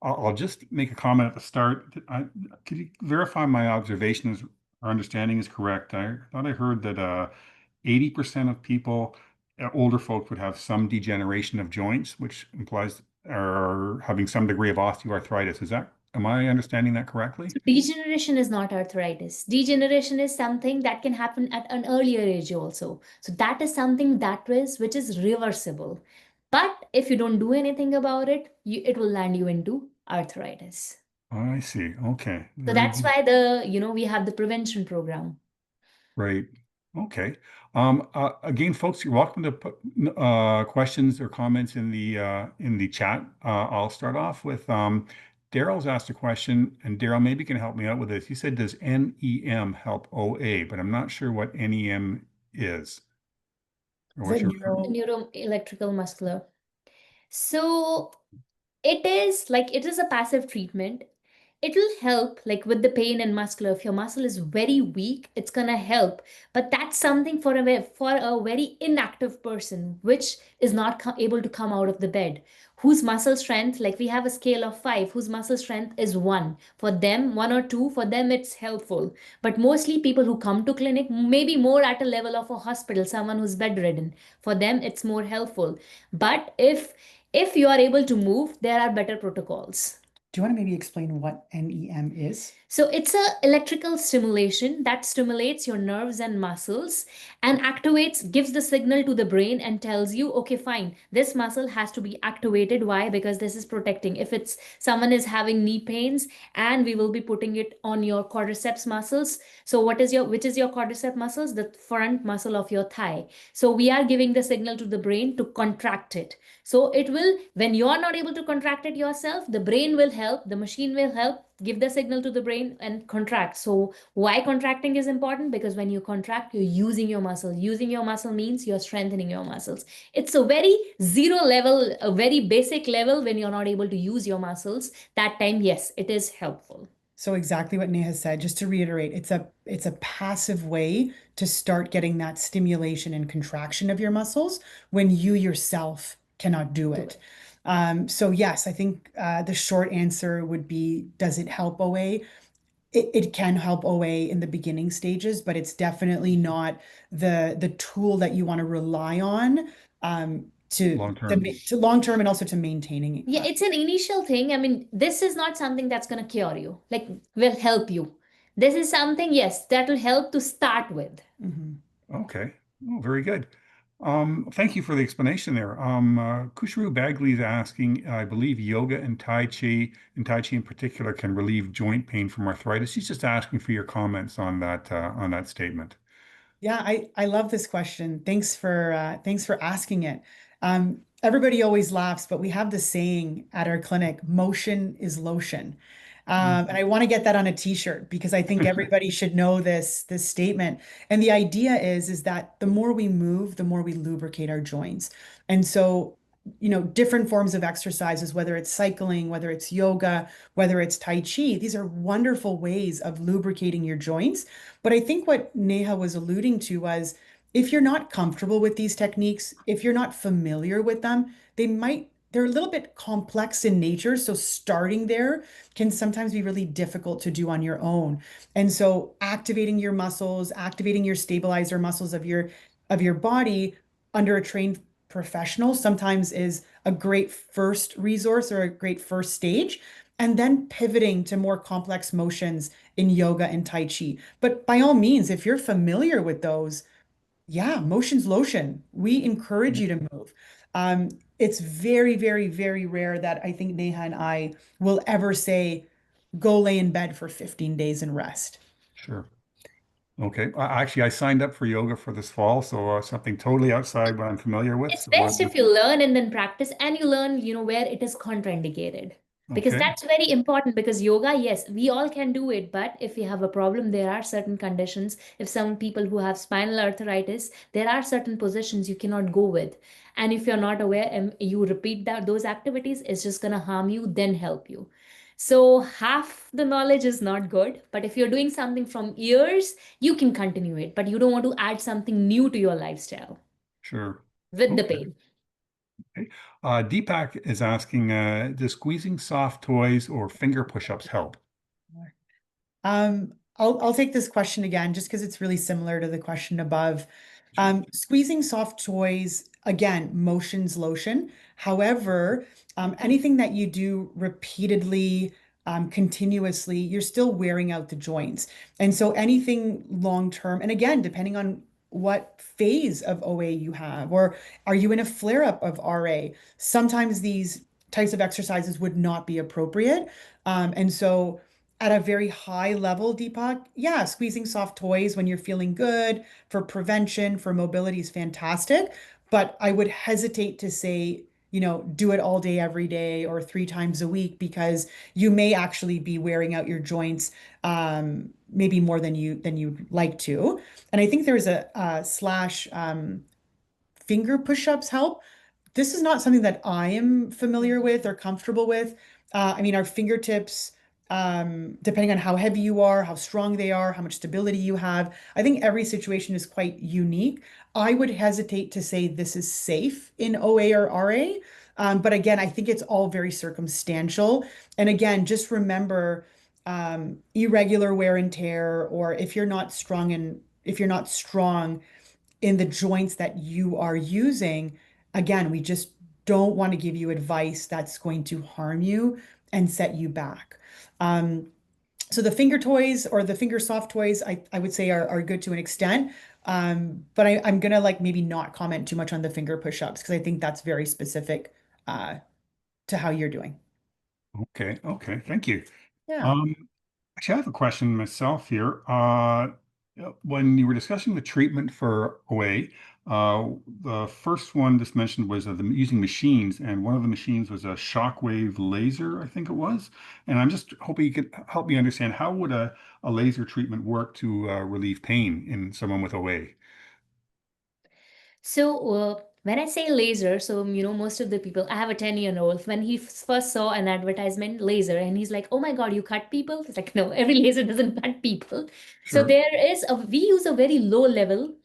I'll just make a comment at the start. Could you verify my observations or understanding is correct? I thought I heard that 80% of people, older folks, would have some degeneration of joints, which implies are having some degree of osteoarthritis. Am I understanding that correctly? Degeneration is not arthritis. Degeneration is something that can happen at an earlier age also. So that is something which is reversible. But if you don't do anything about it, it will land you into arthritis. I see. Okay. So that's why we have the prevention program. Right. Okay. Again, folks, you're welcome to put questions or comments in the chat. I'll start off with Daryl's asked a question, and Daryl maybe can help me out with this. He said, "Does NEM help OA?" But I'm not sure what NEM is. Neuro electrical muscular. So it is a passive treatment. It will help with the pain and muscular. If your muscle is very weak, it's gonna help. But that's something for a very inactive person, which is not able to come out of the bed, whose muscle strength, we have a scale of 5, whose muscle strength is 1. For them, 1 or 2, for them it's helpful. But mostly people who come to clinic, maybe more at a level of a hospital, someone who's bedridden, for them it's more helpful. But if you are able to move, there are better protocols. Do you want to maybe explain what NEM is? So it's an electrical stimulation that stimulates your nerves and muscles and gives the signal to the brain and tells you, okay, fine, this muscle has to be activated. Why? Because this is protecting. If someone is having knee pains, and we will be putting it on your quadriceps muscles. So which is your quadricep muscles? The front muscle of your thigh. So we are giving the signal to the brain to contract it. So it will, when you are not able to contract it yourself, the brain will help, the machine will help, give the signal to the brain and contract. So why contracting is important? Because when you contract, you're using your muscle. Using your muscle means you're strengthening your muscles. It's a very zero level, a very basic level when you're not able to use your muscles. That time, yes, it is helpful. So exactly what Neha said, just to reiterate, it's a passive way to start getting that stimulation and contraction of your muscles when you yourself cannot do it. So yes, I think the short answer would be, does it help OA? It can help OA in the beginning stages, but it's definitely not the tool that you want to rely on to long term and also to maintaining it. Yeah, it's an initial thing. I mean, this is not something that's going to cure you, will help you. This is something, yes, that will help to start with. Okay. Oh, very good. Thank you for the explanation there. Kushru Bagley is asking, I believe yoga and Tai Chi in particular, can relieve joint pain from arthritis. She's just asking for your comments on that statement. Yeah, I love this question. Thanks for asking it. Everybody always laughs, but we have the saying at our clinic, motion is lotion. And I want to get that on a t-shirt because I think everybody should know this statement. And the idea is that the more we move, the more we lubricate our joints. And so, different forms of exercises, whether it's cycling, whether it's yoga, whether it's Tai Chi, these are wonderful ways of lubricating your joints. But I think what Neha was alluding to was if you're not comfortable with these techniques, if you're not familiar with them, they're a little bit complex in nature. So starting there can sometimes be really difficult to do on your own. And so activating your muscles, activating your stabilizer muscles of your body under a trained professional sometimes is a great first resource or a great first stage. And then pivoting to more complex motions in yoga and Tai Chi. But by all means, if you're familiar with those, yeah, motion's lotion. We encourage Yeah, you to move. Um, it's very, very, very rare that I think Neha and I will ever say, go lay in bed for 15 days and rest. sure. Okay. Actually, I signed up for yoga for this fall, so something totally outside what I'm familiar with. It's So, best if you learn and then practice, and you learn, where it is contraindicated. Because okay, that's very important, because yoga, yes, we all can do it, but if you have a problem, there are certain conditions. If some people who have spinal arthritis, there are certain positions you cannot go with. And if you're not aware and you repeat those activities, it's just going to harm you, then help you. So half the knowledge is not good, but if you're doing something from years, you can continue it, but you don't want to add something new to your lifestyle sure. with the Okay. pain. Okay. Deepak is asking, does squeezing soft toys or finger push-ups help? I'll take this question again just because it's really similar to the question above. Sure. Squeezing soft toys, again, motion's lotion. However, anything that you do repeatedly, continuously, you're still wearing out the joints. And so anything long term, and again, depending on what phase of OA you have, or are you in a flare-up of RA, sometimes these types of exercises would not be appropriate. And so at a very high level, Deepak, yeah, squeezing soft toys when you're feeling good for prevention, for mobility is fantastic. But I would hesitate to say, do it all day, every day, or 3 times a week, because you may actually be wearing out your joints, maybe more than you'd like to. And I think there's a slash finger push-ups help. This is not something that I am familiar with or comfortable with. I mean, our fingertips, depending on how heavy you are, how strong they are, how much stability you have, I think every situation is quite unique. I would hesitate to say this is safe in OA or RA. But again, I think it's all very circumstantial. And again, just remember irregular wear and tear, or if you're not strong in the joints that you are using, again, we just don't want to give you advice that's going to harm you and set you back. Um, so the finger toys or the finger soft toys, I would say are good to an extent. But I'm gonna like maybe not comment too much on the finger push-ups because I think that's very specific to how you're doing. Okay. Okay. Thank you. Yeah. Um, Actually, I have a question myself here. When you were discussing the treatment for OA, the first one just mentioned was using machines, and one of the machines was a shockwave laser, I think it was. And I'm just hoping you could help me understand how would a laser treatment work to relieve pain in someone with OA? So, when I say laser, so most of the people, I have a 10-year-old, when he first saw an advertisement, laser, and he's like, oh my God, you cut people? It's like, no, every laser doesn't cut people. So, Sure. we use a very low level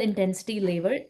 intensity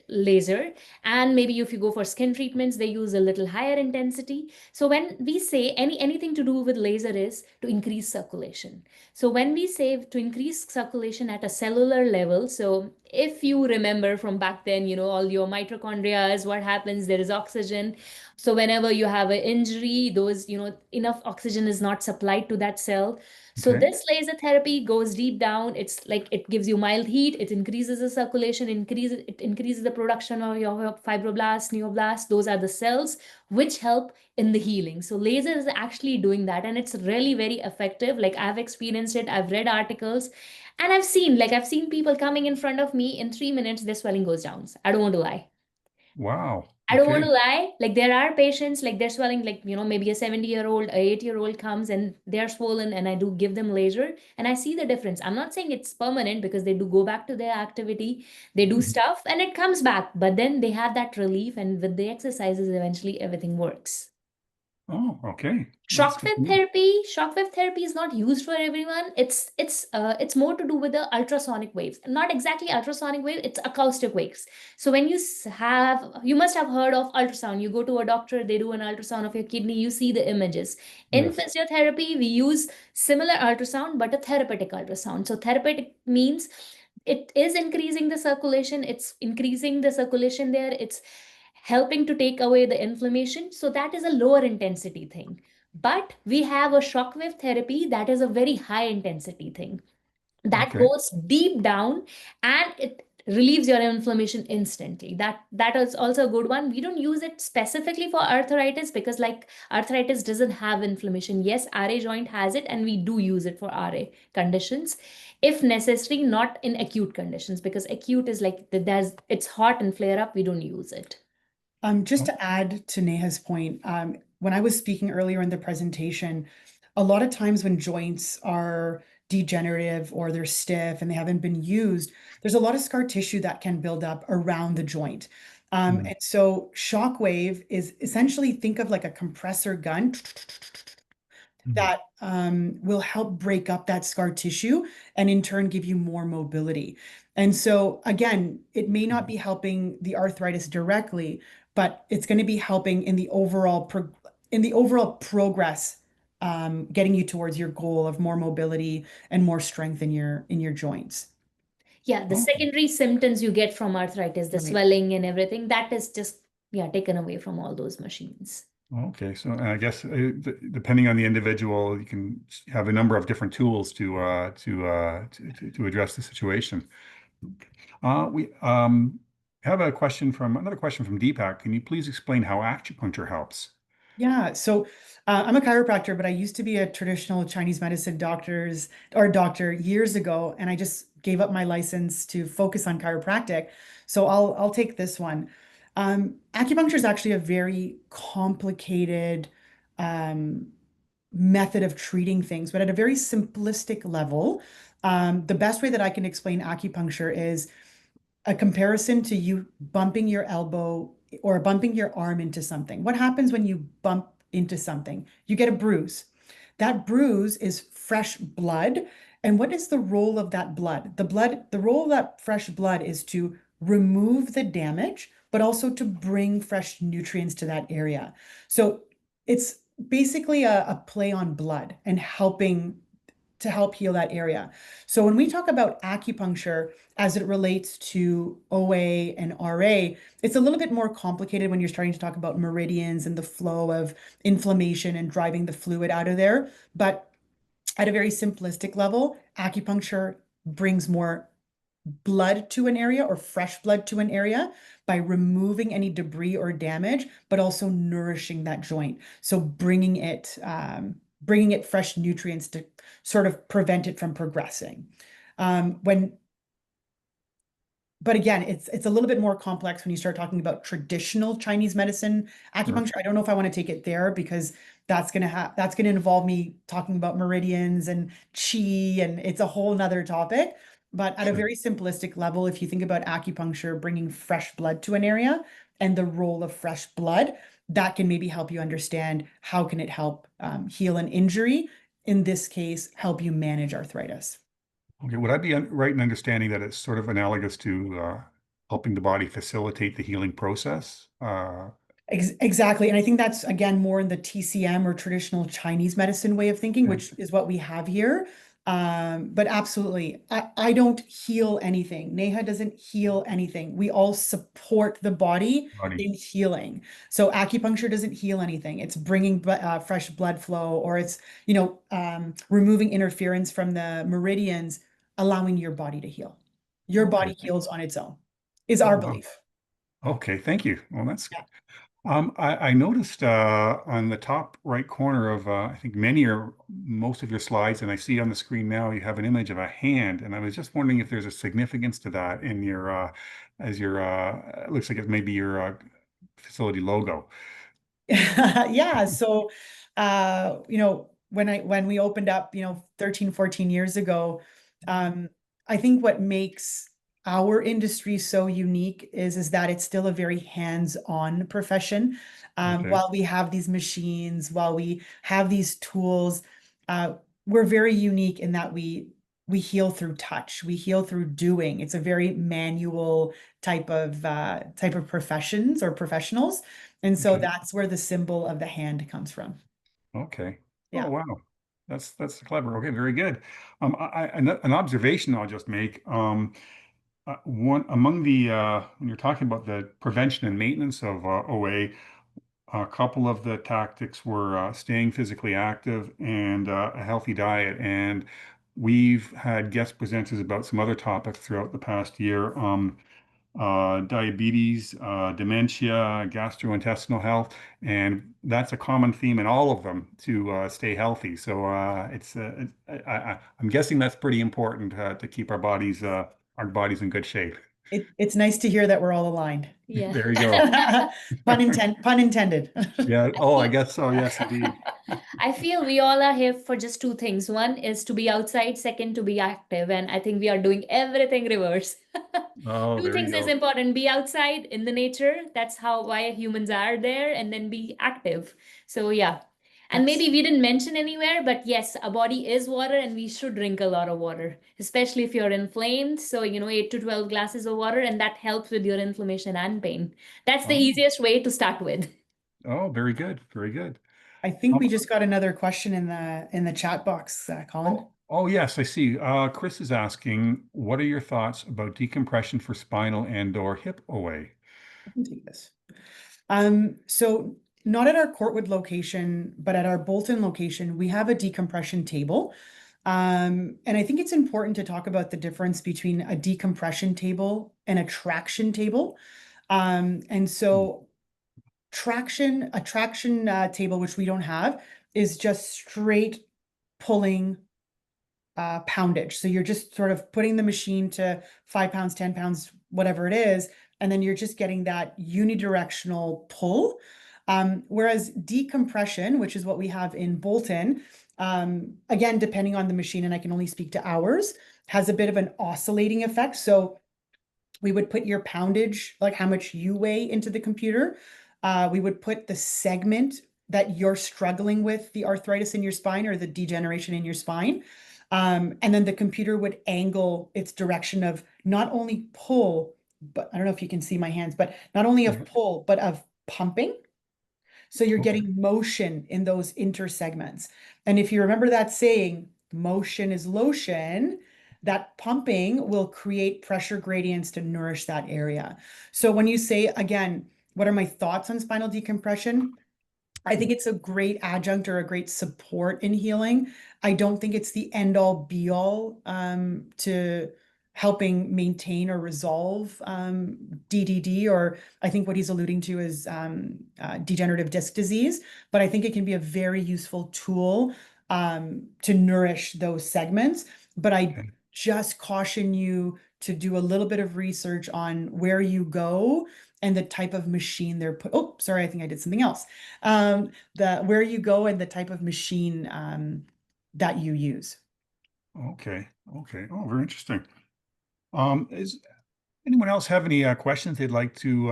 laser. And maybe if you go for skin treatments, they use a little higher intensity. So, when we say anything to do with laser is to increase circulation. So when we say to increase circulation at a cellular level, so if you remember from back then, all your mitochondria is what happens, there is oxygen. So whenever you have an injury, those, enough oxygen is not supplied to that cell. So Okay. this laser therapy goes deep down. It's like it gives you mild heat, it increases the circulation, it increases the production of your fibroblasts, neoblasts. Those are the cells which help in the healing. So laser is actually doing that, and it's really very effective. Like I've experienced it, I've read articles, and I've seen people coming in front of me in 3 minutes, their swelling goes down. I don't want to lie. Wow. I don't want to Okay. lie. Like there are patients, like they're swelling, like, maybe a 70-year-old, a 8-year-old comes and they're swollen, and I do give them laser and I see the difference. I'm not saying it's permanent because they do go back to their activity, they do Mhm. stuff and it comes back, but then they have that relief, and with the exercises, eventually everything works. Oh, okay. That's good to know. Shock wave therapy is not used for everyone. It's more to do with the ultrasonic waves. Not exactly ultrasonic wave, it's acoustic waves. So when you must have heard of ultrasound. You go to a doctor, they do an ultrasound of your kidney, you see the images. In Yes. physiotherapy, we use similar ultrasound, but a therapeutic ultrasound. So therapeutic means it is increasing the circulation, it's increasing the circulation there, it's helping to take away the inflammation. So that is a lower intensity thing. But we have a shockwave therapy that is a very high intensity thing that Okay. goes deep down, and it relieves your inflammation instantly. That is also a good one. We don't use it specifically for arthritis because, like, arthritis doesn't have inflammation. Yes, RA joint has it, and we do use it for RA conditions if necessary, not in acute conditions, because acute is like it's hot and flare up, we don't use it. Just Oh, to add to Neha's point, when I was speaking earlier in the presentation, a lot of times when joints are degenerative or they're stiff and they haven't been used, there's a lot of scar tissue that can build up around the joint. mm, And so shockwave is essentially, think of like a compressor gun mm, that will help break up that scar tissue and in turn give you more mobility. And so again, it may not mm. be helping the arthritis directly, but it's going to be helping in the overall progress, getting you towards your goal of more mobility and more strength in your joints. Yeah, the Oh, secondary symptoms you get from arthritis, the Right. swelling and everything, that is just, yeah, taken away from all those machines. okay. So I guess depending on the individual, you can have a number of different tools to address the situation. We have another question from Deepak. Can you please explain how acupuncture helps? Yeah, so I'm a chiropractor, but I used to be a traditional Chinese medicine doctor years ago, and I just gave up my license to focus on chiropractic. So I'll take this one. Acupuncture is actually a very complicated um, method of treating things, but at a very simplistic level, the best way that I can explain acupuncture is a comparison to you bumping your elbow or bumping your arm into something. What happens when you bump into something? You get a bruise. That bruise is fresh blood. And what is the role of that blood? The role of that fresh blood is to remove the damage, but also to bring fresh nutrients to that area. So it's basically a play on blood and helping to help heal that area. So when we talk about acupuncture as it relates to OA and RA, it's a little bit more complicated when you're starting to talk about meridians and the flow of inflammation and driving the fluid out of there. But at a very simplistic level, acupuncture brings more blood to an area or fresh blood to an area by removing any debris or damage, but also nourishing that joint. So bringing it fresh nutrients to sort of prevent it from progressing. When But again, it's a little bit more complex when you start talking about traditional Chinese medicine Sure. acupuncture. I don't know if I want to take it there because that's gonna involve me talking about meridians and chi, and it's a whole nother topic. But at a Sure. very simplistic level, if you think about acupuncture bringing fresh blood to an area and the role of fresh blood, that can maybe help you understand how can it help heal an injury. In this case, help you manage arthritis. Okay. Would I be right in understanding that it's sort of analogous to helping the body facilitate the healing process? Exactly. And I think that's again more in the TCM or traditional Chinese medicine way of thinking, Okay. which is what we have here. But absolutely, I don't heal anything. Neha doesn't heal anything. We all support the body Body. in healing. So acupuncture doesn't heal anything. It's bringing fresh blood flow, or it's, removing interference from the meridians, allowing your body to heal. Your Okay. body heals on its own, is Oh, our wow. belief. Okay, thank you. Well, that's Yeah. I noticed on the top right corner of I think many or most of your slides, and I see on the screen now you have an image of a hand, and I was just wondering if there's a significance to that in your as your it looks like it may be your facility logo. Yeah. So, when we opened up, 13, 14 years ago, I think what makes our industry so unique is that it's still a very hands-on profession. Okay, While we have these machines, while we have these tools, uh, we're very unique in that we heal through touch, we heal through doing. It's a very manual type of professions or professionals. And so okay, that's where the symbol of the hand comes from. okay. Oh, Yeah. wow. That's clever. Okay, very good. An observation I'll just make. One among the when you're talking about the prevention and maintenance of OA, a couple of the tactics were staying physically active and a healthy diet. And we've had guest presenters about some other topics throughout the past year. Diabetes, dementia, gastrointestinal health, and that's a common theme in all of them to stay healthy. So I'm guessing that's pretty important to keep our bodies in good shape. It's nice to hear that we're all aligned. Yeah. There you go. Pun intended. Yeah. Oh, I guess so. Yes, indeed. I feel we all are here for just two things. One is to be outside, second to be active. And I think we are doing everything reverse. Oh, Two there you things is go. important. Be outside in the nature. That's how why humans are there, and then be active. So yeah. And Yes. maybe we didn't mention anywhere, but yes, our body is water and we should drink a lot of water, especially if you're inflamed. So, 8 to 12 glasses of water, and that helps with your inflammation and pain. That's the Oh, easiest way to start with. oh, very good. Very good. I think Um, we just got another question in the chat box, Colin. oh, yes, I see. Chris is asking, what are your thoughts about decompression for spinal and/or hip OA? I can take this. So not at our Courtwood location, but at our Bolton location, we have a decompression table. And I think it's important to talk about the difference between a decompression table and a traction table. And so a traction table, which we don't have, is just straight pulling poundage. So you're just sort of putting the machine to 5 pounds, 10 pounds, whatever it is, and then you're just getting that unidirectional pull. Whereas decompression, which is what we have in Bolton, again, depending on the machine, and I can only speak to ours, has a bit of an oscillating effect. So we would put your poundage, like how much you weigh, into the computer. We would put the segment that you're struggling with, the arthritis in your spine or the degeneration in your spine. And then the computer would angle its direction of not only pull, but I don't know if you can see my hands, but not only of Mhm. pull, but of pumping. So you're Okay. getting motion in those intersegments. And if you remember that saying, motion is lotion, that pumping will create pressure gradients to nourish that area. So when you say, again, what are my thoughts on spinal decompression? I think it's a great adjunct or a great support in healing. I don't think it's the end all be all to helping maintain or resolve DDD, or I think what he's alluding to is degenerative disc disease. But I think it can be a very useful tool to nourish those segments. But I Okay. just caution you to do a little bit of research on where you go and the type of machine they're put. Oh, sorry, I think I did something else. The where you go and the type of machine that you use. Okay. Okay. Oh, very interesting. Is anyone else have any questions they'd like to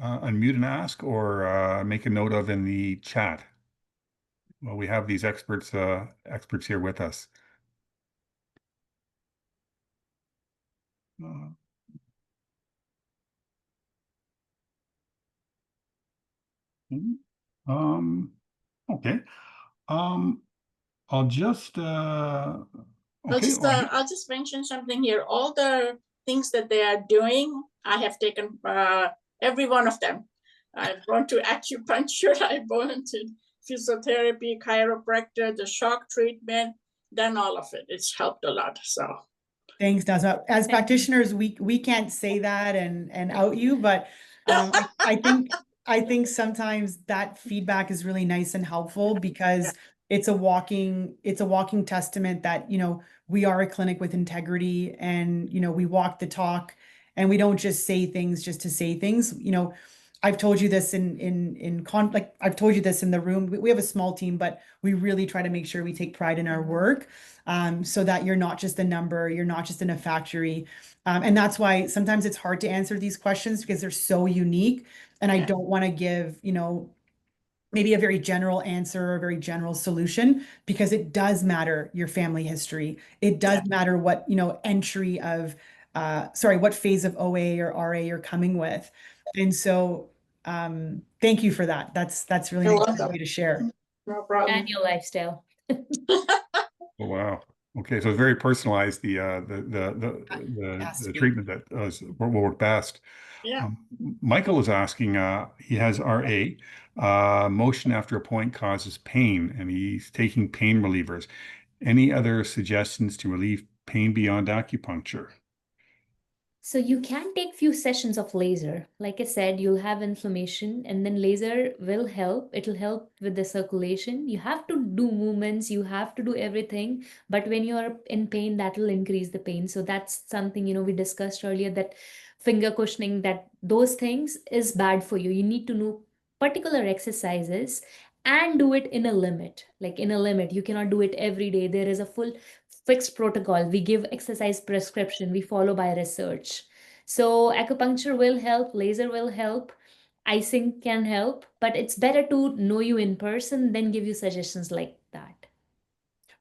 unmute and ask or make a note of in the chat? Well, we have these experts here with us. Uh, hmm, um, okay. Um, I'll just okay. I'll just mention something here. All the things that they are doing, I have taken every one of them. I've gone to acupuncture, I've gone to physiotherapy, chiropractor, the shock treatment, done all of it. It's helped a lot. So Thanks, Nazma. As Thank you. practitioners, we can't say that and out you, but I think sometimes that feedback is really nice and helpful because it's a walking testament that, you know, we are a clinic with integrity and, you know, we walk the talk and we don't just say things just to say things. You know, I've told you this like I've told you this in the room. We have a small team, but we really try to make sure we take pride in our work, so that you're not just a number, you're not just in a factory. And that's why sometimes it's hard to answer these questions because they're so unique. And I don't want to give, you know, maybe a very general answer or a very general solution because it does matter your family history. It does matter what, you know, entry of, what phase of OA or RA you're coming with. And so, thank you for that. That's really You're nice welcome. way to share. No problem. And your lifestyle. Oh, wow. Okay, so it's very personalized. The Has to be. treatment that will work best. Yeah. Michael is asking. He has RA. Motion after a point causes pain, and he's taking pain relievers. Any other suggestions to relieve pain beyond acupuncture? So you can take few sessions of laser. Like I said, you'll have inflammation and then laser will help. It'll help with the circulation. You have to do movements, you have to do everything. But when you're in pain, that will increase the pain. So that's something, you know, we discussed earlier that finger cushioning, that those things is bad for you. You need to know particular exercises and do it in a limit. Like in a limit, you cannot do it every day. There is a full fixed protocol. We give exercise prescription, we follow by research. So acupuncture will help, laser will help, icing can help, but it's better to know you in person than give you suggestions like that.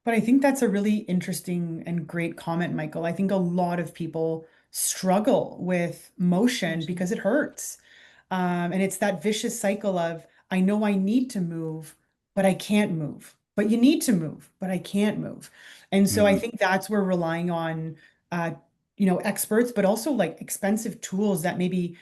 But I think that's a really interesting and great comment, Michael. I think a lot of people struggle with motion because it hurts. And it's that vicious cycle of, I know I need to move, but I can't move. But you need to move, but I can't move. And so I Mhm. think that's where relying on, you know, experts, but also like expensive tools that maybe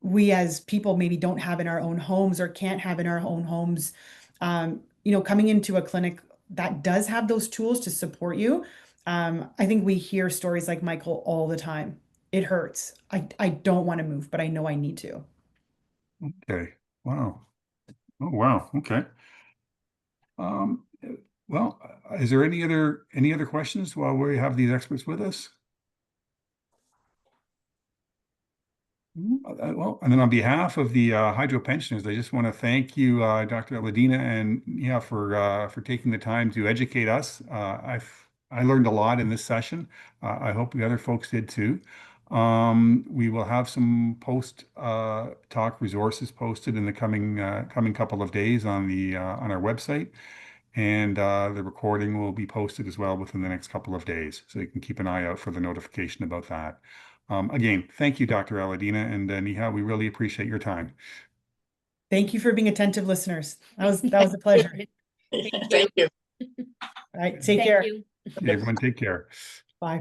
we as people maybe don't have in our own homes or can't have in our own homes. You know, coming into a clinic that does have those tools to support you. I think we hear stories like Michael all the time. It hurts. I don't want to move, but I know I need to. Okay. Wow. Oh, wow. Okay. Well, is there any other questions while we have these experts with us? Well, and then on behalf of the Hydro pensioners, I just want to thank you, Dr. Alidina and Neha, for taking the time to educate us. I learned a lot in this session. I hope the other folks did too. We will have some post talk resources posted in the coming couple of days on our website. And the recording will be posted as well within the next couple of days. So you can keep an eye out for the notification about that. Again, thank you, Dr. Alidina and Neha. We really appreciate your time. Thank you for being attentive listeners. That was a pleasure. Thank you. All right, take Thank care. you. Everyone take care. Bye.